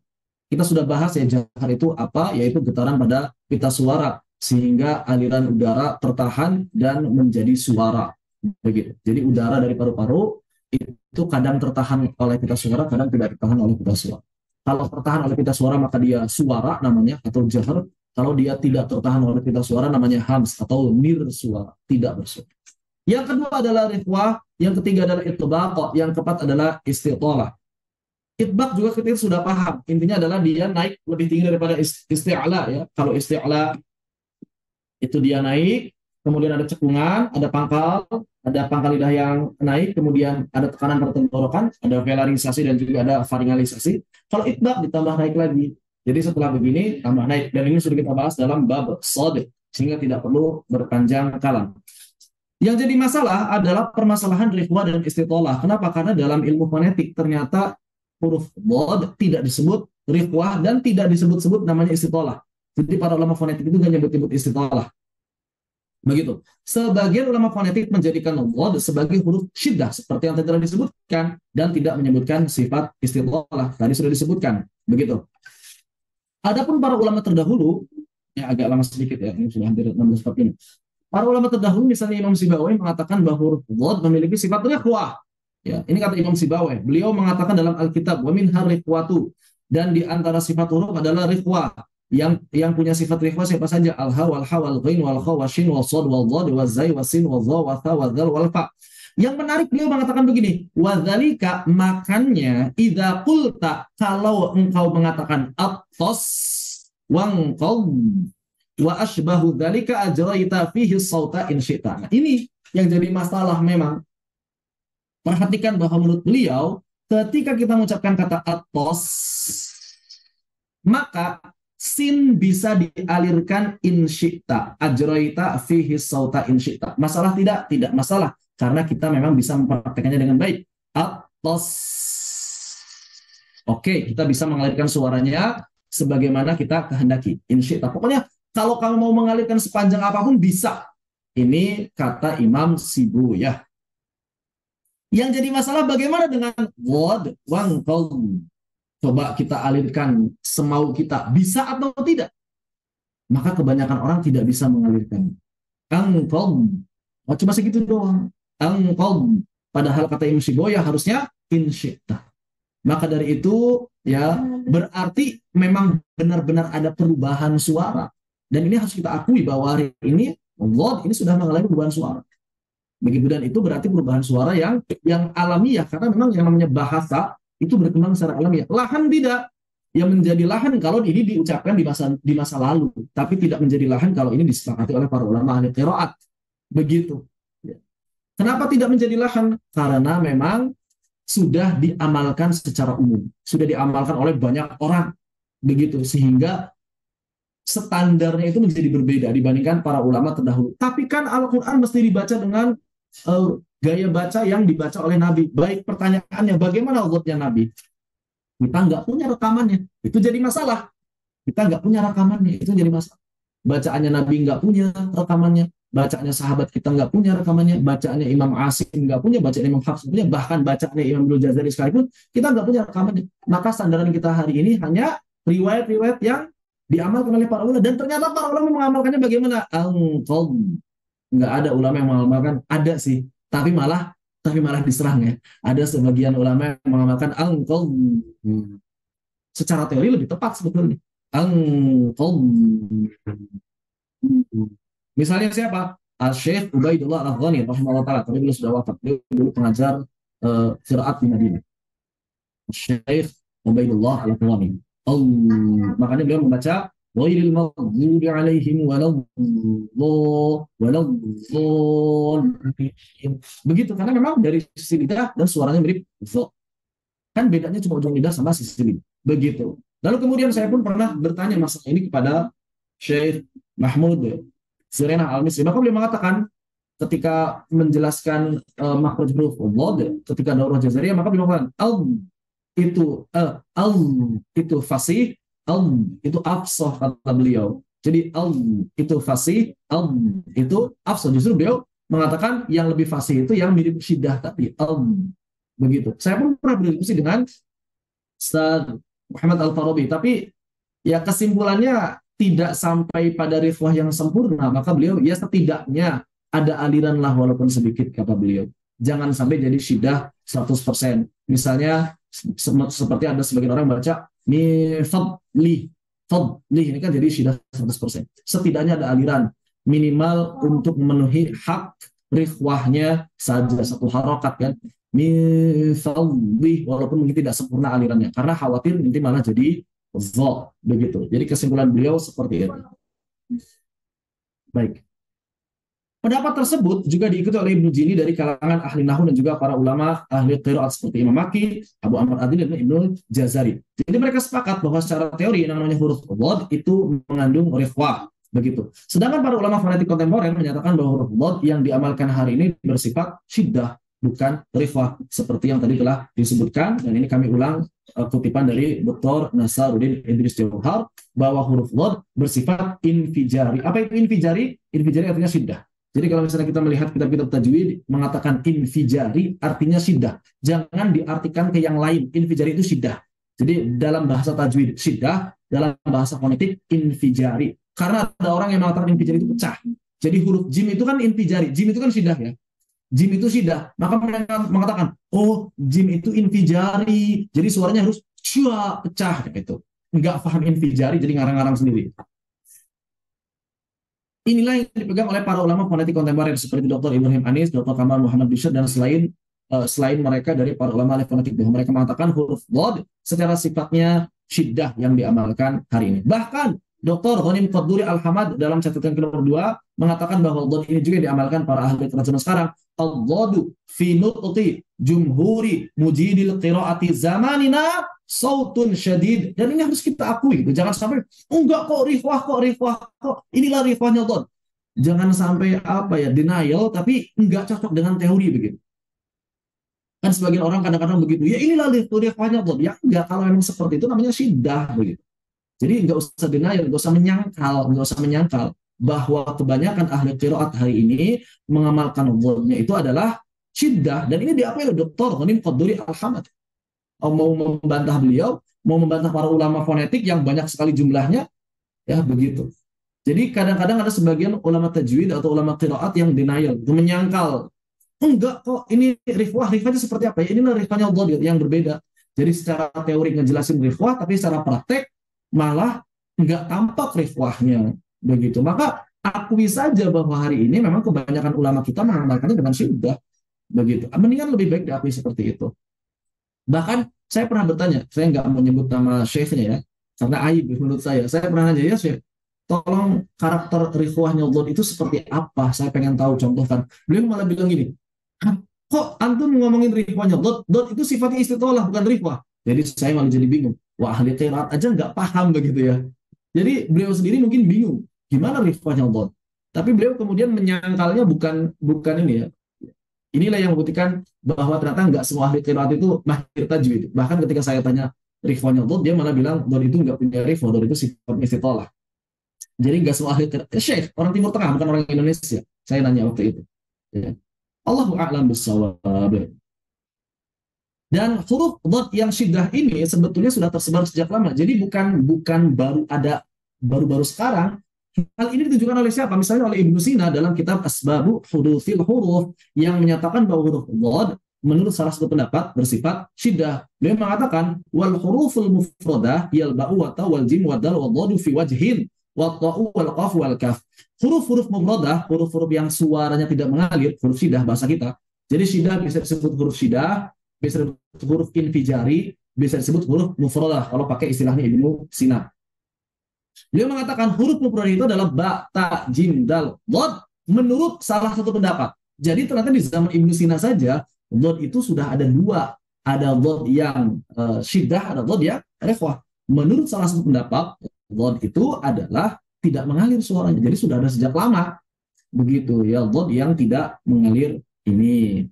Kita sudah bahas ya, jahar itu apa? Yaitu getaran pada pita suara sehingga aliran udara tertahan dan menjadi suara. Begitu. Jadi udara dari paru-paru itu kadang tertahan oleh pita suara, kadang tidak tertahan oleh pita suara. Kalau tertahan oleh pita suara maka dia suara namanya atau jahar. Kalau dia tidak tertahan oleh pita suara namanya hams atau nir suara, tidak bersuara. Yang kedua adalah riqwah, yang ketiga adalah itbaq, yang keempat adalah istitalah. Itbaq juga kita sudah paham, intinya adalah dia naik lebih tinggi daripada isti'la ya. Kalau isti'la itu dia naik, kemudian ada cekungan, ada pangkal lidah yang naik, kemudian ada tekanan pada tenggorokan, ada velarisasi dan juga ada faringalisasi. Kalau itbaq ditambah naik lagi. Jadi setelah begini tambah naik, dan ini sudah kita bahas dalam bab shad sehingga tidak perlu berpanjang kalam. Yang jadi masalah adalah permasalahan riqwah dan istitalah. Kenapa? Karena dalam ilmu fonetik ternyata huruf dhad tidak disebut riqwah dan tidak disebut-sebut namanya istitalah. Jadi para ulama fonetik itu nggak nyebut-nyebut istitalah. Begitu. Sebagian ulama fonetik menjadikan dhad sebagai huruf syiddah seperti yang tadi telah disebutkan dan tidak menyebutkan sifat istidlalah. Tadi sudah disebutkan. Begitu. Adapun para ulama terdahulu, ya agak lama sedikit ya, ini sudah hampir 16 bab ini. Para ulama terdahulu misalnya Imam Sibawai mengatakan bahwa huruf dhad memiliki sifat riqwah. Ya, ini kata Imam Sibawai. Beliau mengatakan dalam Alkitab wa min riqwatu, dan di antara sifat huruf adalah riqwah. Yang punya sifat riqwah siapa saja? Al-ha wal ha wal ghain wal kha wal shin wal sad wal dhad wal zai wal sin wal dha wal tha wal dzal wal fa. Yang menarik beliau mengatakan begini, wadzalika, makanya idza qulta, kalau engkau mengatakan atos wangqad wa ashbahu dzalika ajraita fihi sauta in syi'ta. Nah, ini yang jadi masalah memang. Perhatikan bahwa menurut beliau ketika kita mengucapkan kata atos, maka sin bisa dialirkan in syi'ta, ajraita fihi sauta in syi'ta. Masalah tidak? Tidak masalah, karena kita memang bisa mempraktekannya dengan baik. Atos. Oke, kita bisa mengalirkan suaranya sebagaimana kita kehendaki. In syi'ta. Pokoknya kalau kamu mau mengalirkan sepanjang apapun bisa. Ini kata Imam Sibuyah. Yang jadi masalah bagaimana dengan dhad wangqad? Coba kita alirkan semau kita, bisa atau tidak? Maka kebanyakan orang tidak bisa mengalirkan. Angqad. Oh, cuma segitu doang. Angqad. Padahal kata Imam Sibuyah harusnya in syi'ta. Maka dari itu ya berarti memang benar-benar ada perubahan suara. Dan ini harus kita akui bahwa hari ini dhad ini sudah mengalami perubahan suara. Begitu, dan itu berarti perubahan suara yang alamiah, karena memang yang namanya bahasa itu berkembang secara alamiah. Lahan tidak, yang menjadi lahan kalau ini diucapkan di masa lalu, tapi tidak menjadi lahan kalau ini disepakati oleh para ulama ahli qiraat. Begitu. Kenapa tidak menjadi lahan? Karena memang sudah diamalkan secara umum, sudah diamalkan oleh banyak orang, begitu, sehingga standarnya itu menjadi berbeda dibandingkan para ulama terdahulu. Tapi kan Al-Quran mesti dibaca dengan gaya baca yang dibaca oleh Nabi. Baik, pertanyaannya bagaimana dhadnya Nabi? Kita nggak punya rekamannya, itu jadi masalah. Kita nggak punya rekamannya, itu jadi masalah. Bacaannya Nabi nggak punya rekamannya, bacaannya sahabat kita nggak punya rekamannya, bacaannya Imam Asim nggak punya, bacaan Imam Hafs punya, bahkan bacaannya Imam Ibnu Jazari sekalipun kita nggak punya rekamannya. Maka sandaran kita hari ini hanya riwayat-riwayat yang diamalkan oleh para ulama, dan ternyata para ulama mengamalkannya bagaimana? Angqad. Nggak ada ulama yang mengamalkan, ada sih, tapi malah diserang ya. Ada sebagian ulama yang mengamalkan angqad. Secara teori lebih tepat sebetulnya. Angqad. Misalnya siapa? Al-Syekh Ubaidullah Al-Ghani rahimahullah ta'ala, tapi beliau sudah wafat. Beliau dulu pengajar qiraat di Madinah. Syekh Ubaidullah Al-Ghani. Makanya beliau membaca ghairil maghdubi alaihim waladdallin. Begitu, karena memang dari sisi lidah dan suaranya mirip dha. Kan bedanya cuma ujung lidah sama sisi lidah. Begitu. Lalu kemudian saya pun pernah bertanya masalah ini kepada Syekh Mahmud Zurena Al-Misri. Maka beliau mengatakan ketika menjelaskan makhraj huruf dhad ketika daurah jazariyah, maka beliau mengatakan itu itu fasih, itu afsah, kata beliau. Jadi itu fasih, itu afsah. Justru beliau mengatakan yang lebih fasih itu yang mirip syiddah tadi. Begitu. Saya pun pernah berdiskusi dengan Ustaz Muhammad Al-Farabi, tapi ya kesimpulannya tidak sampai pada riwayat yang sempurna. Maka beliau ya setidaknya ada aliran lah walaupun sedikit, kata beliau. Jangan sampai jadi syiddah 100%. Misalnya seperti ada sebagian orang baca fadli, ini kan jadi syiddah 100%. Setidaknya ada aliran minimal untuk memenuhi hak riwayatnya saja satu harokat kan, fadli, walaupun mungkin tidak sempurna alirannya, karena khawatir nanti malah jadi dha, begitu. Jadi kesimpulan beliau seperti itu. Baik. Pendapat tersebut juga diikuti oleh Ibnu Jini dari kalangan ahli nahwu dan juga para ulama ahli qiraat seperti Imam Maki, Abu Amr Adili, dan Ibnu Jazari. Jadi mereka sepakat bahwa secara teori yang namanya huruf dhad itu mengandung riwayah, begitu. Sedangkan para ulama fonetik kontemporer menyatakan bahwa huruf dhad yang diamalkan hari ini bersifat syiddah, bukan rifwah. Seperti yang tadi telah disebutkan, dan ini kami ulang kutipan dari Dr. Nasaruddin Idris Jauhar, bahwa huruf dhad bersifat infijari. Apa itu infijari? Infijari artinya syiddah. Jadi kalau misalnya kita melihat kitab-kitab tajwid mengatakan infijari artinya syiddah. Jangan diartikan ke yang lain. Infijari itu syiddah. Jadi dalam bahasa tajwid syiddah, dalam bahasa fonetik infijari. Karena ada orang yang mengatakan infijari itu pecah. Jadi huruf jim itu kan infijari. Jim itu kan syiddah ya. Jim itu syiddah. Maka mereka mengatakan, oh jim itu infijari. Jadi suaranya harus syua, pecah gitu. Enggak paham infijari, jadi ngarang-ngarang sendiri. Inilah yang dipegang oleh para ulama fonetik kontemporer seperti Dr. Ibrahim Anis, Dr. Kamal Muhammad Bishir, dan selain mereka dari para ulama fonetik. Mereka mengatakan huruf dhad secara sifatnya syiddah yang diamalkan hari ini. Bahkan Dr. Ghanim Qadduri Al-Hamad dalam catatan nomor 2 mengatakan bahwa dhad ini juga diamalkan para ahli qiraat sekarang. Al-dhadu fi nutqi jumhuri mujidil qiraati zamanina sautun syadid. Dan ini harus kita akui. Jangan sampai, oh enggak kok rifwah kok. Inilah rifwahnya dhad. Jangan sampai denial, tapi enggak cocok dengan teori begitu. Kan sebagian orang kadang-kadang begitu. Ya inilah rifwahnya dhad. Ya enggak, kalau memang seperti itu namanya syiddah begitu. Jadi nggak usah denial, nggak usah menyangkal bahwa kebanyakan ahli qiraat hari ini mengamalkan dhadnya itu adalah syiddah, dan ini diakui oleh Dr. Ghanim Qadduri Al-Hamad. Mau membantah beliau, mau membantah para ulama fonetik yang banyak sekali jumlahnya, ya begitu. Jadi kadang-kadang ada sebagian ulama tajwid atau ulama qiraat yang denial, menyangkal. Enggak kok, ini rifwahnya seperti apa ya? Inilah rifwahnya dhad yang berbeda. Jadi secara teori ngejelasin rifwah, tapi secara praktek malah nggak tampak rifwahnya begitu. Maka akui saja bahwa hari ini memang kebanyakan ulama kita mengamalkannya dengan syiddah begitu. Mendingan lebih baik diakui seperti itu. Bahkan saya pernah bertanya, saya nggak menyebut nama syekhnya ya, karena aib menurut saya. Saya pernah nanya, ya syekh, tolong karakter rifwahnya dhad itu seperti apa? Saya pengen tahu, contohkan. Beliau malah bilang gini, kok antum ngomongin rifwahnya dhad itu sifatnya istitolah bukan rifwah. Jadi saya malah jadi bingung. Wah, ahli qiraat aja nggak paham begitu ya. Jadi beliau sendiri mungkin bingung gimana rifwahnya dhad. Tapi beliau kemudian menyangkalnya bukan ini ya. Inilah yang membuktikan bahwa ternyata nggak semua ahli qiraat itu mahir tajwid. Bahkan ketika saya tanya rifwahnya dhad, dia malah bilang dhad itu nggak punya rifwah, dhad itu sifat istitolah. Jadi nggak semua ahli qiraat. Syekh, orang Timur Tengah bukan orang Indonesia. Saya nanya waktu itu. Ya. Allahu a'lam bissawab. Dan huruf dhad yang syiddah ini sebetulnya sudah tersebar sejak lama. Jadi bukan baru sekarang. Hal ini ditunjukkan oleh siapa? Misalnya oleh Ibnu Sina dalam kitab Asbabu Hurufil Huruf yang menyatakan bahwa huruf dhad menurut salah satu pendapat bersifat syiddah. Beliau mengatakan wal huruful mufradah yal ba'u wa ta wal jim wa dal wa dhadu fi wajhin wa ta'u wal qaf wal kaf. Huruf-huruf mufradah, huruf-huruf yang suaranya tidak mengalir, huruf syiddah bahasa kita. Jadi syiddah bisa disebut huruf syiddah, bisa disebut huruf infijari, bisa disebut huruf mufradah kalau pakai istilahnya Ibnu Sina. Dia mengatakan huruf mufradah itu adalah ba, ta, jim, dal, dhad menurut salah satu pendapat. Jadi ternyata di zaman Ibnu Sina saja dhad itu sudah ada dua, ada dhad yang syiddah, ada dhad yang rifwah. Menurut salah satu pendapat dhad itu adalah tidak mengalir suaranya. Jadi sudah ada sejak lama. Begitu ya, dhad yang tidak mengalir ini.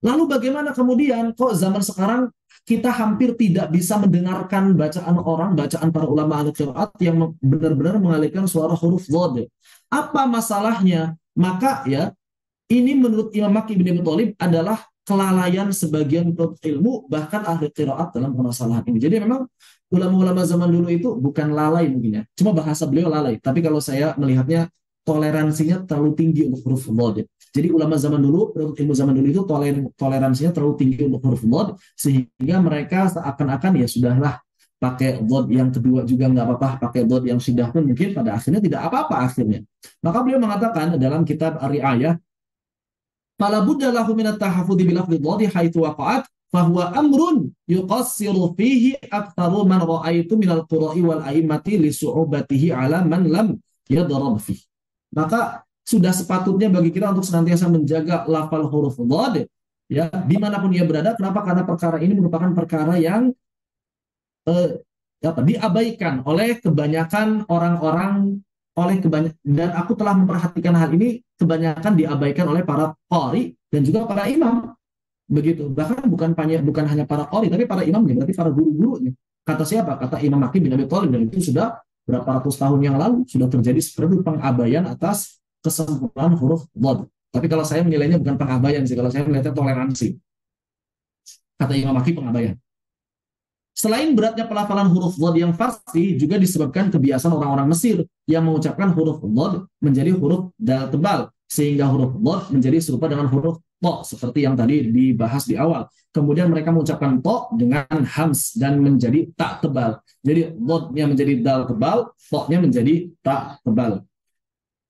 Lalu bagaimana kemudian kok zaman sekarang kita hampir tidak bisa mendengarkan bacaan para ulama al-qiraat yang benar-benar mengalirkan suara huruf dhad. Apa masalahnya? Maka ya, ini menurut Imam Makki bin Abi Thalib adalah kelalaian sebagian ilmu bahkan ahli qiraat dalam permasalahan ini. Jadi memang ulama-ulama zaman dulu itu bukan lalai mungkin ya. Cuma bahasa beliau lalai. Tapi kalau saya melihatnya toleransinya terlalu tinggi untuk huruf dhad. Jadi ulama zaman dulu, ilmu zaman dulu itu toleransinya terlalu tinggi untuk huruf dhad sehingga mereka seakan-akan ya sudahlah pakai dhad yang kedua juga nggak apa-apa, pakai dhad yang syiddah pun mungkin pada akhirnya tidak apa-apa akhirnya. Maka beliau mengatakan dalam kitab Ar-Ri'ayah, "Fala budda lahu min at-tahaffudhi bi lafdhi dhad haitsu waqa'at fahuwa amrun yuqassiru fihi aktsaru man ra'aitu minal qura'i wal a'immati li su'ubatihi 'ala man lam yadrab fihi." Maka sudah sepatutnya bagi kita untuk senantiasa menjaga lafal huruf dhad ya dimanapun ia berada. Kenapa? Karena perkara ini merupakan perkara yang diabaikan oleh kebanyakan orang-orang, dan aku telah memperhatikan hal ini kebanyakan diabaikan oleh para qari dan juga para imam. begitu. Bahkan bukan hanya para qori, tapi para imamnya, berarti para guru-gurunya. Kata siapa? Kata Imam Aqil bin Abi Thalib, dan itu sudah berapa ratus tahun yang lalu sudah terjadi seperti pengabaian atas kesempurnaan huruf dhad. Tapi kalau saya menilainya bukan pengabaian sih, kalau saya melihatnya toleransi. Kata Imam Aqil pengabaian. Selain beratnya pelafalan huruf dhad yang fasih, juga disebabkan kebiasaan orang-orang Mesir yang mengucapkan huruf dhad menjadi huruf dal tebal, sehingga huruf dhad menjadi serupa dengan huruf to, seperti yang tadi dibahas di awal. Kemudian mereka mengucapkan to dengan hams dan menjadi tak tebal. Jadi dhadnya menjadi dal tebal, to-nya menjadi tak tebal.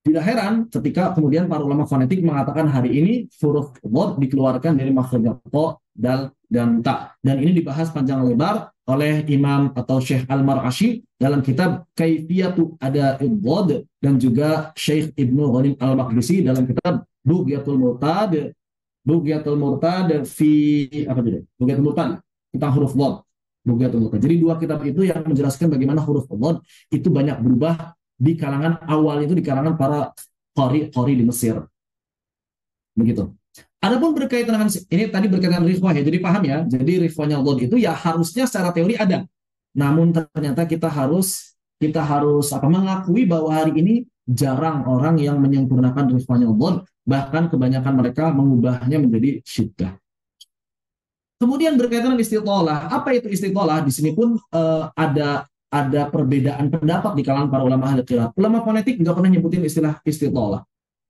Tidak heran ketika kemudian para ulama fonetik mengatakan hari ini huruf dhad dikeluarkan dari makhraj to, dal, dan ta. Dan ini dibahas panjang lebar oleh Imam atau Syekh Al-Mar'ashi dalam kitab Kaifiyatu Ada'id dhad, dan juga Syekh Ibnu Ghanim Al-Maqdisi dalam kitab Bughyatul Murtad fi apa itu? Bughyatul Murtad tentang huruf dhad. Bughyatul Murtad. Jadi dua kitab itu yang menjelaskan bagaimana huruf dhad itu banyak berubah di kalangan awal, itu di kalangan para qori di Mesir. Begitu. Adapun berkaitan dengan ini tadi berkaitan dengan rifwah ya, jadi paham ya. Jadi rifwahnya dhad itu ya harusnya secara teori ada. Namun ternyata kita harus mengakui bahwa hari ini jarang orang yang menyempurnakan rifwahnya dhad, bahkan kebanyakan mereka mengubahnya menjadi syiddah. Kemudian berkaitan dengan istitolah. Apa itu istitolah? Di sini pun ada perbedaan pendapat di kalangan para ulama ahli qiraat. Ulama fonetik nggak pernah nyebutin istilah istitolah.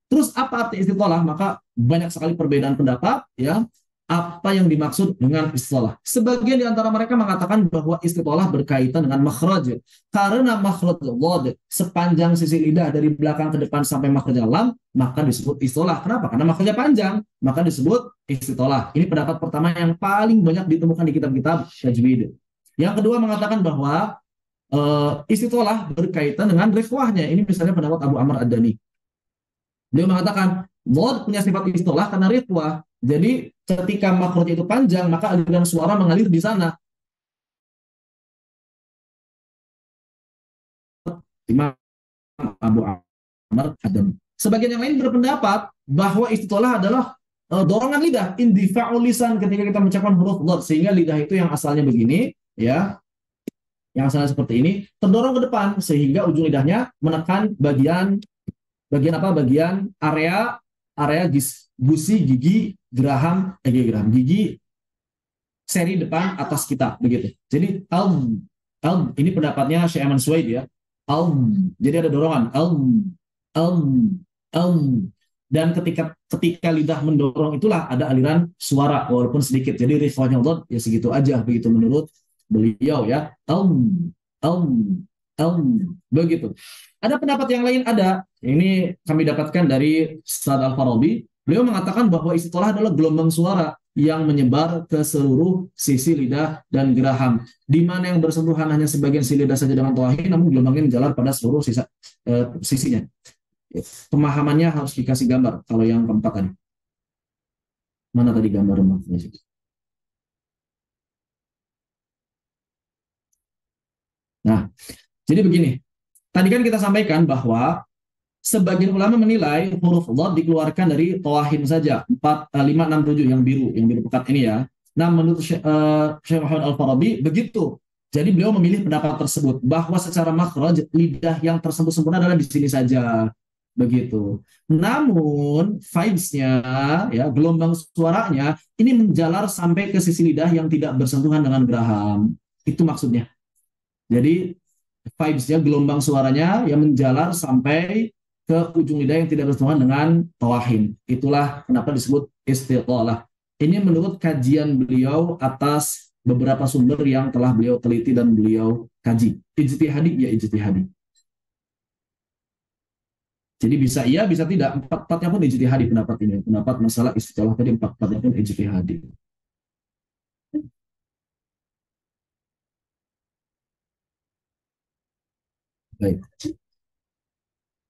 Terus apa arti istitolah? Maka banyak sekali perbedaan pendapat, ya. Apa yang dimaksud dengan istitolah? Sebagian di antara mereka mengatakan bahwa istitolah berkaitan dengan makhraj. Karena makhraj dhad sepanjang sisi lidah dari belakang ke depan sampai makhraj lam, maka disebut istitolah. Kenapa? Karena makhrajnya panjang, maka disebut istitolah. Ini pendapat pertama yang paling banyak ditemukan di kitab-kitab tajwid. Yang kedua mengatakan bahwa istitolah berkaitan dengan rifwahnya. Ini misalnya pendapat Abu Amr Ad-Dani. Beliau mengatakan dhad punya sifat istitolah karena rifwah. Jadi ketika makhraj itu panjang, maka aliran suara mengalir di sana. Imam Abu Amr Ad-Dani. Sebagian yang lain berpendapat bahwa istitolah adalah dorongan lidah, indifa'ul lisan, ketika kita mengucapkan huruf dhad, sehingga lidah itu yang asalnya begini, ya, yang asalnya seperti ini, terdorong ke depan sehingga ujung lidahnya menekan bagian area gusi, gigi, gigi seri depan atas kita, begitu. Jadi ini pendapatnya Syekh Aman Suwaid ya. Jadi ada dorongan dan ketika lidah mendorong itulah ada aliran suara walaupun sedikit. Jadi rifwahnya dhad ya segitu aja, begitu menurut beliau ya. Begitu. Ada pendapat yang lain, ada. Ini kami dapatkan dari Ustaz Al-Farabi. Beliau mengatakan bahwa istitolah adalah gelombang suara yang menyebar ke seluruh sisi lidah dan geraham. Di mana yang bersentuhan hanya sebagian sisi lidah saja dengan tawahid, namun gelombangnya menjalar pada seluruh sisinya. Pemahamannya harus dikasih gambar. Kalau yang keempat tadi. Mana tadi gambar? Nah, jadi begini. Tadi kan kita sampaikan bahwa sebagian ulama menilai huruf dhad dikeluarkan dari tawahin saja, 4, 5, 6, 7 yang biru pekat ini ya. Nah, menurut Syekh Muhammad Al-Farabi begitu. Jadi beliau memilih pendapat tersebut bahwa secara makhraj lidah yang tersebut sempurna adalah di sini saja. Begitu. Namun vibes-nya ya, gelombang suaranya ini menjalar sampai ke sisi lidah yang tidak bersentuhan dengan geraham. Itu maksudnya. Jadi vibes-nya, gelombang suaranya yang menjalar sampai ke ujung lidah yang tidak bersentuhan dengan tawahin. Itulah kenapa disebut istitolah. Ini menurut kajian beliau atas beberapa sumber yang telah beliau teliti dan beliau kaji. Ijtihadi ya ijtihadi. Jadi bisa iya, bisa tidak. Empat-empatnya pun ijtihadi pendapat ini. Pendapat masalah istitolah tadi empat-empatnya pun ijtihadi. Baik.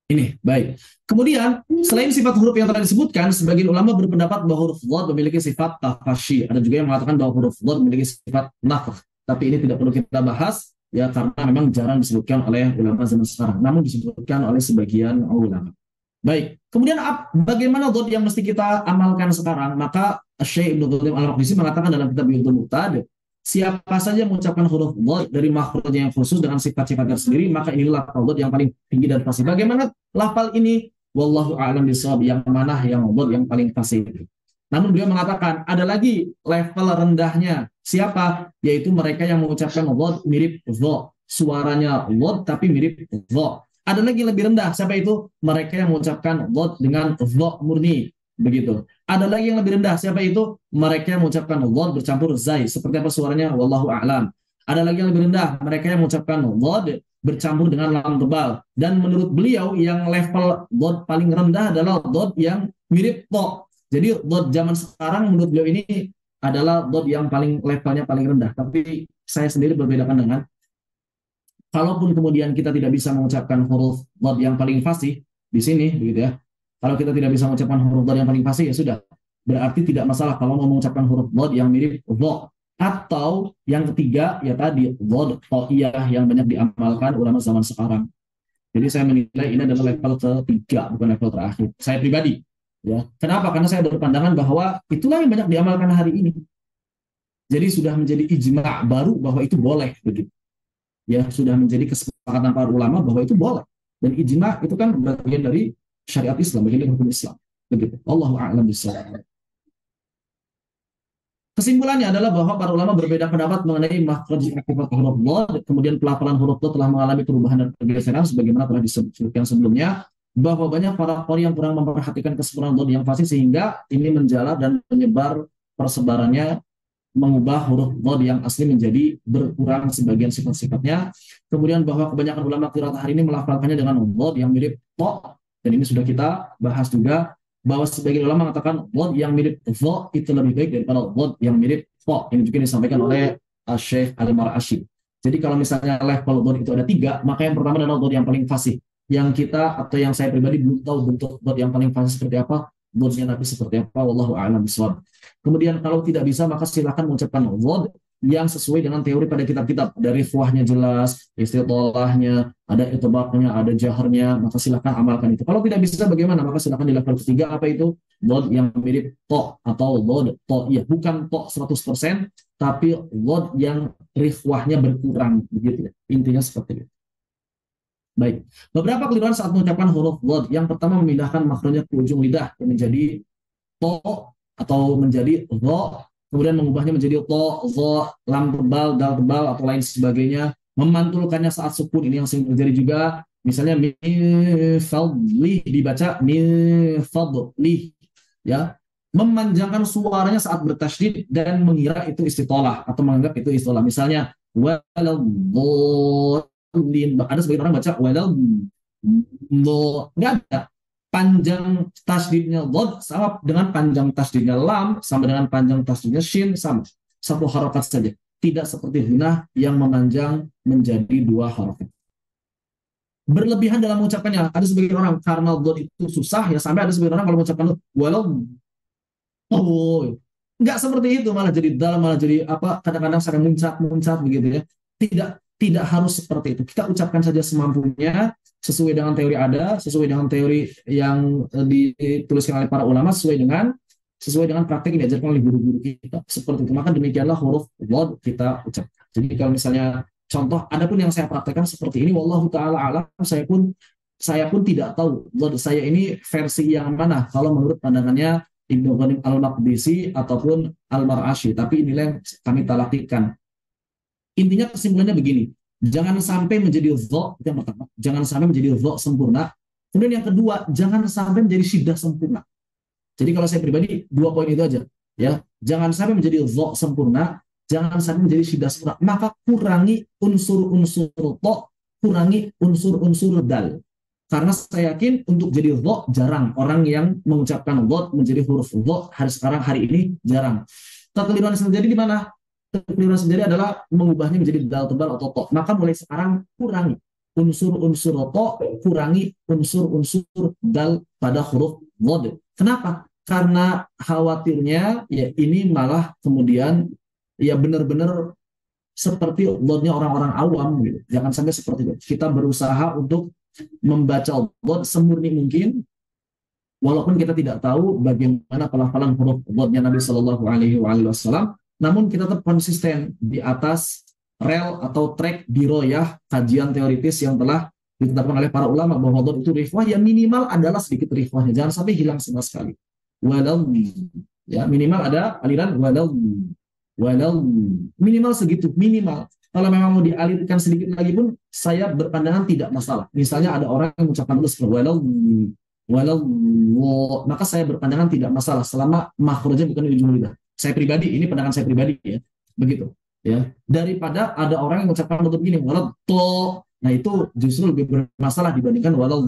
Ini, baik. Kemudian, selain sifat huruf yang telah disebutkan, sebagian ulama berpendapat bahwa huruf dhad memiliki sifat tafashi. Ada juga yang mengatakan bahwa huruf dhad memiliki sifat nafkh. Tapi ini tidak perlu kita bahas, ya karena memang jarang disebutkan oleh ulama zaman sekarang. Namun disebutkan oleh sebagian ulama. Baik. Kemudian, bagaimana dhad yang mesti kita amalkan sekarang? Maka Syekh Ibnu Qayyim Al-Maqdisi mengatakan dalam kitab Yudhul Muqtad, siapa saja mengucapkan huruf dhad dari makhrajnya yang khusus dengan sifat-sifat tersendiri, maka inilah lafal dhad yang paling tinggi dan fasih. Bagaimana lafal ini? Wallahu a'lam bishawab, yang mana yang dhad yang paling fasih. Namun beliau mengatakan ada lagi level rendahnya. Siapa? Yaitu mereka yang mengucapkan dhad mirip dha. Suaranya dhad tapi mirip dha. Ada lagi yang lebih rendah. Siapa itu? Mereka yang mengucapkan dhad dengan dha murni. Begitu. Ada lagi yang lebih rendah. Siapa itu? Mereka yang mengucapkan dhad bercampur zai. Seperti apa suaranya? Wallahu a'lam. Ada lagi yang lebih rendah. Mereka yang mengucapkan dhad bercampur dengan lam tebal. Dan menurut beliau yang level dhad paling rendah adalah dhad yang mirip to. Jadi dhad zaman sekarang menurut beliau ini adalah dhad yang paling levelnya paling rendah. Tapi saya sendiri berbeda pandangan. Kalaupun kemudian kita tidak bisa mengucapkan huruf dhad yang paling fasih di sini, begitu ya. Kalau kita tidak bisa mengucapkan huruf dhad yang paling fasih, ya sudah. Berarti tidak masalah kalau mau mengucapkan huruf dhad yang mirip dha. Atau yang ketiga, ya tadi dhad ta'iyah yang banyak diamalkan ulama zaman sekarang. Jadi saya menilai ini adalah level ketiga, bukan level terakhir. Saya pribadi. Ya. Kenapa? Karena saya berpandangan bahwa itulah yang banyak diamalkan hari ini. Jadi sudah menjadi ijma' baru bahwa itu boleh. Begitu. Ya, sudah menjadi kesepakatan para ulama bahwa itu boleh. Dan ijma' itu kan bagian dari syariat Islam, bagian dari hukum Islam. Begitu. Allahu a'lam bishawab. Kesimpulannya adalah bahwa para ulama berbeda pendapat mengenai makhraj akibat huruf dhad, kemudian pelafalan huruf dhad telah mengalami perubahan dan pergeseran sebagaimana telah disebutkan sebelumnya, bahwa banyak para qari yang kurang memperhatikan kesempurnaan dhad yang fasih sehingga ini menjalar dan menyebar persebarannya, mengubah huruf dhad yang asli menjadi berkurang sebagian sifat-sifatnya. Kemudian bahwa kebanyakan ulama qiraat hari ini melafalkannya dengan dhad yang mirip to, dan ini sudah kita bahas juga, bahwa sebagian ulama mengatakan dhad yang mirip dha itu lebih baik daripada dhad yang mirip tha. Ini juga disampaikan oleh Syekh Al-Mar'ashi. Jadi kalau misalnya level dhad itu ada 3, maka yang pertama adalah dhad yang paling fasih. Yang kita atau yang saya pribadi belum tahu bentuk dhad yang paling fasih seperti apa, dhadnya Nabi seperti apa, wallahu a'lam bishawab. Kemudian kalau tidak bisa maka silakan mengucapkan dhad yang sesuai dengan teori pada kitab-kitab. Dari fuahnya jelas, istitolahnya, ada itibaqnya, ada jaharnya, maka silakan amalkan itu. Kalau tidak bisa bagaimana? Maka silakan di level ketiga, apa itu? Dhad yang mirip to atau dhad to, ya bukan to 100%, tapi dhad yang rifwahnya berkurang, begitu ya. Intinya seperti itu. Baik, beberapa keliruan saat mengucapkan huruf dhad. Yang pertama, memindahkan makhrajnya ke ujung lidah yang menjadi to atau menjadi dha, kemudian mengubahnya menjadi to, dha, lam tebal, dal tebal atau lain sebagainya, memantulkannya saat sukun. Ini yang sering terjadi juga. Misalnya min fadlih dibaca min fadlih, ya, memanjangkan suaranya saat bertasydid dan mengira itu istitolah atau menganggap itu istitolah. Misalnya waladhdallin, ada sebagian orang baca walad, nggak ada. Panjang tasdidnya dhad sama dengan panjang tasdidnya lam, sama dengan panjang tasdidnya shin, sama. Satu harokat saja. Tidak seperti gunah yang memanjang menjadi 2 harokat. Berlebihan dalam mengucapkannya. Ada sebagian orang karena dhad itu susah, ya sampai ada sebagian orang kalau mengucapkan walau nggak seperti itu, malah jadi dalam, malah jadi apa, kadang-kadang saya muncat begitu ya. Tidak harus seperti itu. Kita ucapkan saja semampunya, sesuai dengan teori ada, sesuai dengan teori yang dituliskan oleh para ulama, sesuai dengan praktek yang diajarkan oleh guru-guru kita. Seperti itu. Maka demikianlah huruf dhad kita ucapkan. Jadi kalau misalnya contoh, adapun yang saya praktekkan seperti ini, wallahu taala alam, saya pun tidak tahu dhad saya ini versi yang mana kalau menurut pandangannya Ibnu Qayyim Al-Maqdisi ataupun Al-Mar'ashi. Tapi inilah yang kami talakikan. Intinya kesimpulannya begini, jangan sampai menjadi dha, yang pertama, jangan sampai menjadi dha sempurna. Kemudian yang kedua, jangan sampai menjadi syiddah sempurna. Jadi kalau saya pribadi 2 poin itu aja, ya. Jangan sampai menjadi dha sempurna, jangan sampai menjadi syiddah sempurna. Maka kurangi unsur-unsur to, kurangi unsur-unsur dal. Karena saya yakin untuk jadi dha jarang orang yang mengucapkan dha menjadi huruf dha hari ini jarang. Kekeliruan yang terjadi di mana? Kekeliruan sendiri adalah mengubahnya menjadi dal tebal atau to. Maka mulai sekarang kurangi unsur-unsur to, kurangi unsur-unsur dal pada huruf dhad. Kenapa? Karena khawatirnya ya ini malah kemudian ya benar-benar seperti dhadnya orang-orang awam gitu. Jangan sampai seperti itu. Kita berusaha untuk membaca dhad semurni mungkin, Walaupun kita tidak tahu bagaimana pelafalan huruf dhodnya Nabi Shallallahu Alaihi Wasallam, namun kita tetap konsisten di atas rel atau track diroyah kajian teoritis yang telah ditetapkan oleh para ulama bahwa dhod itu rifwah, ya minimal adalah sedikit rifwahnya, jangan sampai hilang sama sekali. Walau ya minimal ada aliran walau minimal segitu, minimal. Kalau memang mau dialirkan sedikit lagi pun saya berpandangan tidak masalah. Misalnya ada orang yang mengucapkan walau maka saya berpandangan tidak masalah selama makhrajnya bukan di ujung lidah. Saya pribadi, ini pandangan saya pribadi ya, begitu ya. Daripada ada orang yang mengucapkan untuk begini walau to, nah itu justru lebih bermasalah dibandingkan walau.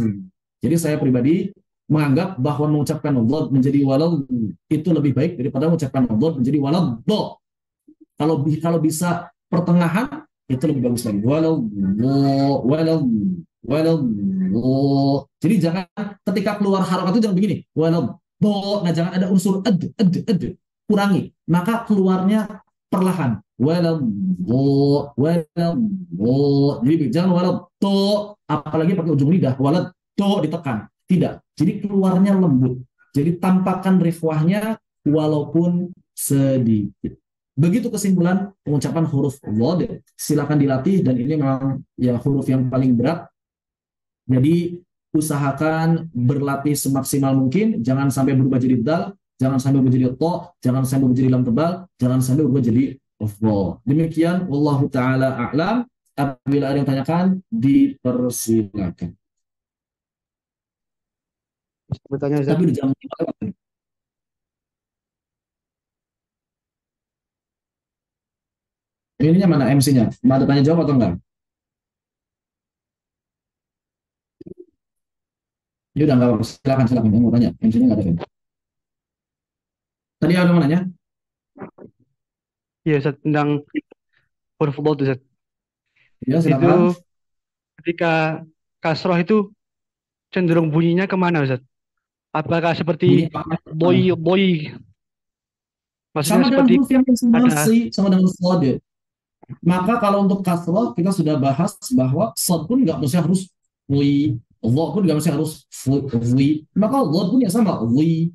Jadi saya pribadi menganggap bahwa mengucapkan walau menjadi walau itu lebih baik daripada mengucapkan walau menjadi walau do. Kalau bisa pertengahan itu lebih bagus lagi. Walau. Jadi jangan ketika keluar harokat itu jangan begini. Walau. Nah jangan ada unsur kurangi. Maka keluarnya perlahan. Walau. Jadi jangan walau to, apalagi pakai ujung lidah. Walau to ditekan. Tidak. Jadi keluarnya lembut. Jadi tampakkan rifwahnya walaupun sedikit. Begitu kesimpulan pengucapan huruf dhod. Silakan dilatih dan ini memang ya huruf yang paling berat. Jadi usahakan berlatih semaksimal mungkin, jangan sampai berubah jadi dal, jangan sampai berubah jadi to, jangan sampai berubah jadi lam tebal, jangan sampai berubah jadi dho. Demikian wallahu taala a'lam. Apabila ada yang tanyakan dipersilakan. Bertanya Ustaz. Tapi udah jam 5 lewat. Ininya mana MC-nya? Ada tanya jawab atau enggak? Ya udah enggak apa-apa. Silakan yang mau tanya. MC-nya enggak ada kan? Tadi ada mau nanya? Iya Ustaz, tentang huruf dhod Ustaz. Ya Itu silakan. ketika kasroh itu cenderung bunyinya kemana Ustaz? Apakah Bunyi seperti apa? boy? Maksudnya Sama dengan seperti huruf yang ada. sama dengan shod. Maka kalau untuk kasroh kita sudah bahas bahwa shod pun nggak mesti harus wi, dho pun nggak mesti harus wi. Maka dhod pun ya sama wi,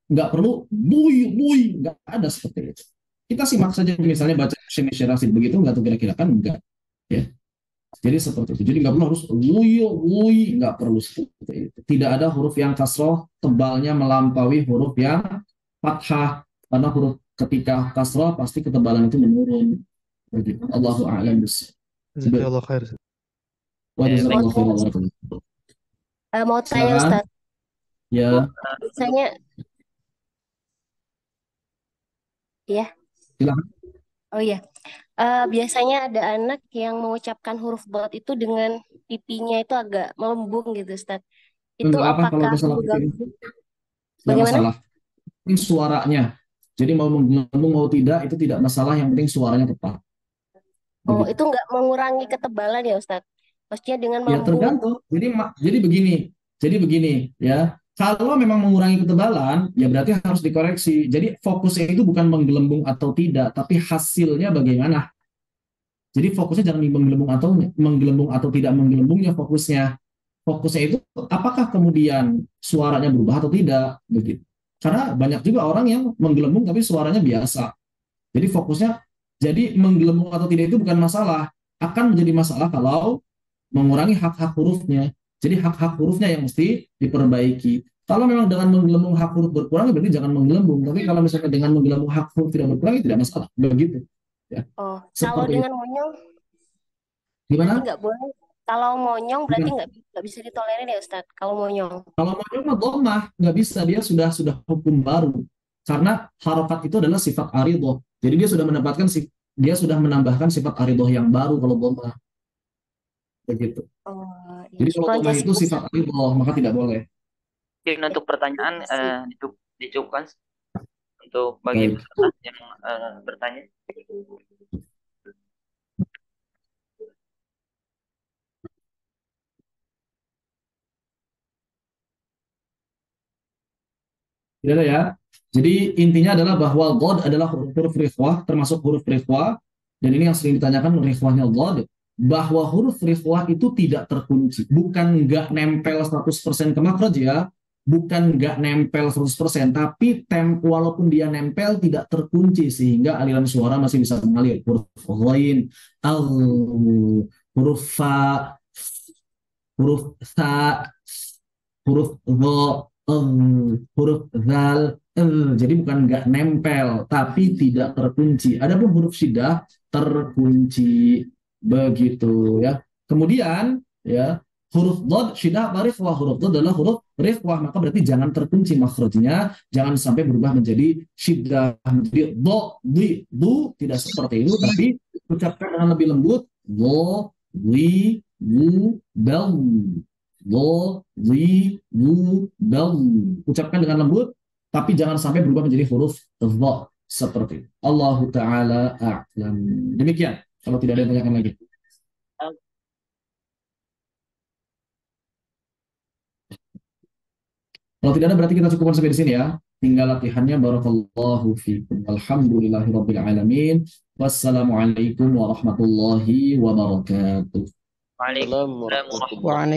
nggak perlu bui, nggak ada seperti itu. Kita simak saja misalnya baca Syarasid begitu nggak tuh kira-kira kan enggak ya. Jadi seperti itu. Jadi nggak perlu harus wui, nggak perlu seperti itu. Tidak ada huruf yang kasroh tebalnya melampaui huruf yang fathah, karena huruf ketika kasroh pasti ketebalan itu menurun. Begitu. Allahu a'lam bishawab. Jazakallahu khair. Wa jazakallahu khairan wa barakallahu. Mau tanya Silakan. Ustaz, Ya, biasanya ya, silakan. oh iya, biasanya ada anak yang mengucapkan huruf dhod itu dengan pipinya itu agak melembung gitu Ustaz. Itu Enggak apa kalau apakah masalah mengganggu? itu enggak Bagaimana? masalah. Ini suaranya. Jadi mau menggelembung mau tidak itu tidak masalah, yang penting suaranya tepat. Oh, Begitu. itu nggak mengurangi ketebalan ya Ustaz? Maksudnya dengan Ya melembung. tergantung. Jadi begini. Jadi begini ya. Kalau memang mengurangi ketebalan, ya berarti harus dikoreksi. Jadi fokusnya itu bukan menggelembung atau tidak, tapi hasilnya bagaimana. Jadi fokusnya jangan di menggelembung atau tidak menggelembungnya fokusnya. Fokusnya itu apakah kemudian suaranya berubah atau tidak, begitu. Karena banyak juga orang yang menggelembung tapi suaranya biasa. Jadi fokusnya, jadi menggelembung atau tidak itu bukan masalah. Akan menjadi masalah kalau mengurangi hak-hak hurufnya. Jadi hak-hak hurufnya yang mesti diperbaiki. Kalau memang dengan menggelembung hak huruf berkurang, berarti jangan menggelembung. Tapi kalau misalnya dengan menggelembung hak huruf tidak berkurang, tidak masalah. Begitu. Ya. Oh, kalau Seperti dengan itu. monyong berarti Gimana? nggak boleh. Kalau monyong berarti Gimana? nggak bisa ditolerir ya Ustaz. Kalau monyong. Kalau monyong mah dhammah, nggak bisa. Dia sudah hukum baru. Karena harokat itu adalah sifat aridoh. Jadi dia sudah menambahkan sifat aridoh yang baru kalau dhammah. Begitu. Oh, ya. Jadi kalau Syukron dhammah itu jazakallah. sifat aridoh, maka tidak boleh. Mungkin untuk pertanyaan dicukupkan untuk bagi Baik. peserta yang bertanya. Tidak ada ya. Jadi intinya adalah bahwa dhod adalah huruf rifwah, termasuk huruf rifwah, dan ini yang sering ditanyakan rifwahnya dhod. bahwa huruf rikhwah itu tidak terkunci. Bukan nggak nempel 100% ke makhraj ya, bukan nggak nempel 100%, tapi walaupun dia nempel tidak terkunci sehingga aliran suara masih bisa mengalir. Huruf ghain, al, huruf fa, huruf sa, huruf dha, huruf zal. Jadi bukan nggak nempel, tapi tidak terkunci. Adapun huruf syiddah terkunci, begitu ya. Kemudian ya, huruf dhad syiddah atau rikhwah. Huruf dhad adalah huruf rikhwah, maka berarti jangan terkunci makhrajnya, jangan sampai berubah menjadi syiddah, menjadi do, di, du, tidak seperti itu, tapi ucapkan dengan lebih lembut. Do, li, wu, dal. Do, li, wu, dal. Ucapkan dengan lembut, tapi jangan sampai berubah menjadi huruf dha, seperti itu. Allahu ta'ala a'lam. Demikian, kalau tidak ada yang tanyakan lagi. Kalau tidak ada berarti kita cukupkan sampai di sini ya. Tinggal latihannya. Barakallahu fiikum. Alhamdulillahirabbil alamin. Wassalamualaikum warahmatullahi wabarakatuh. Waalaikumsalam warahmatullahi wabarakatuh.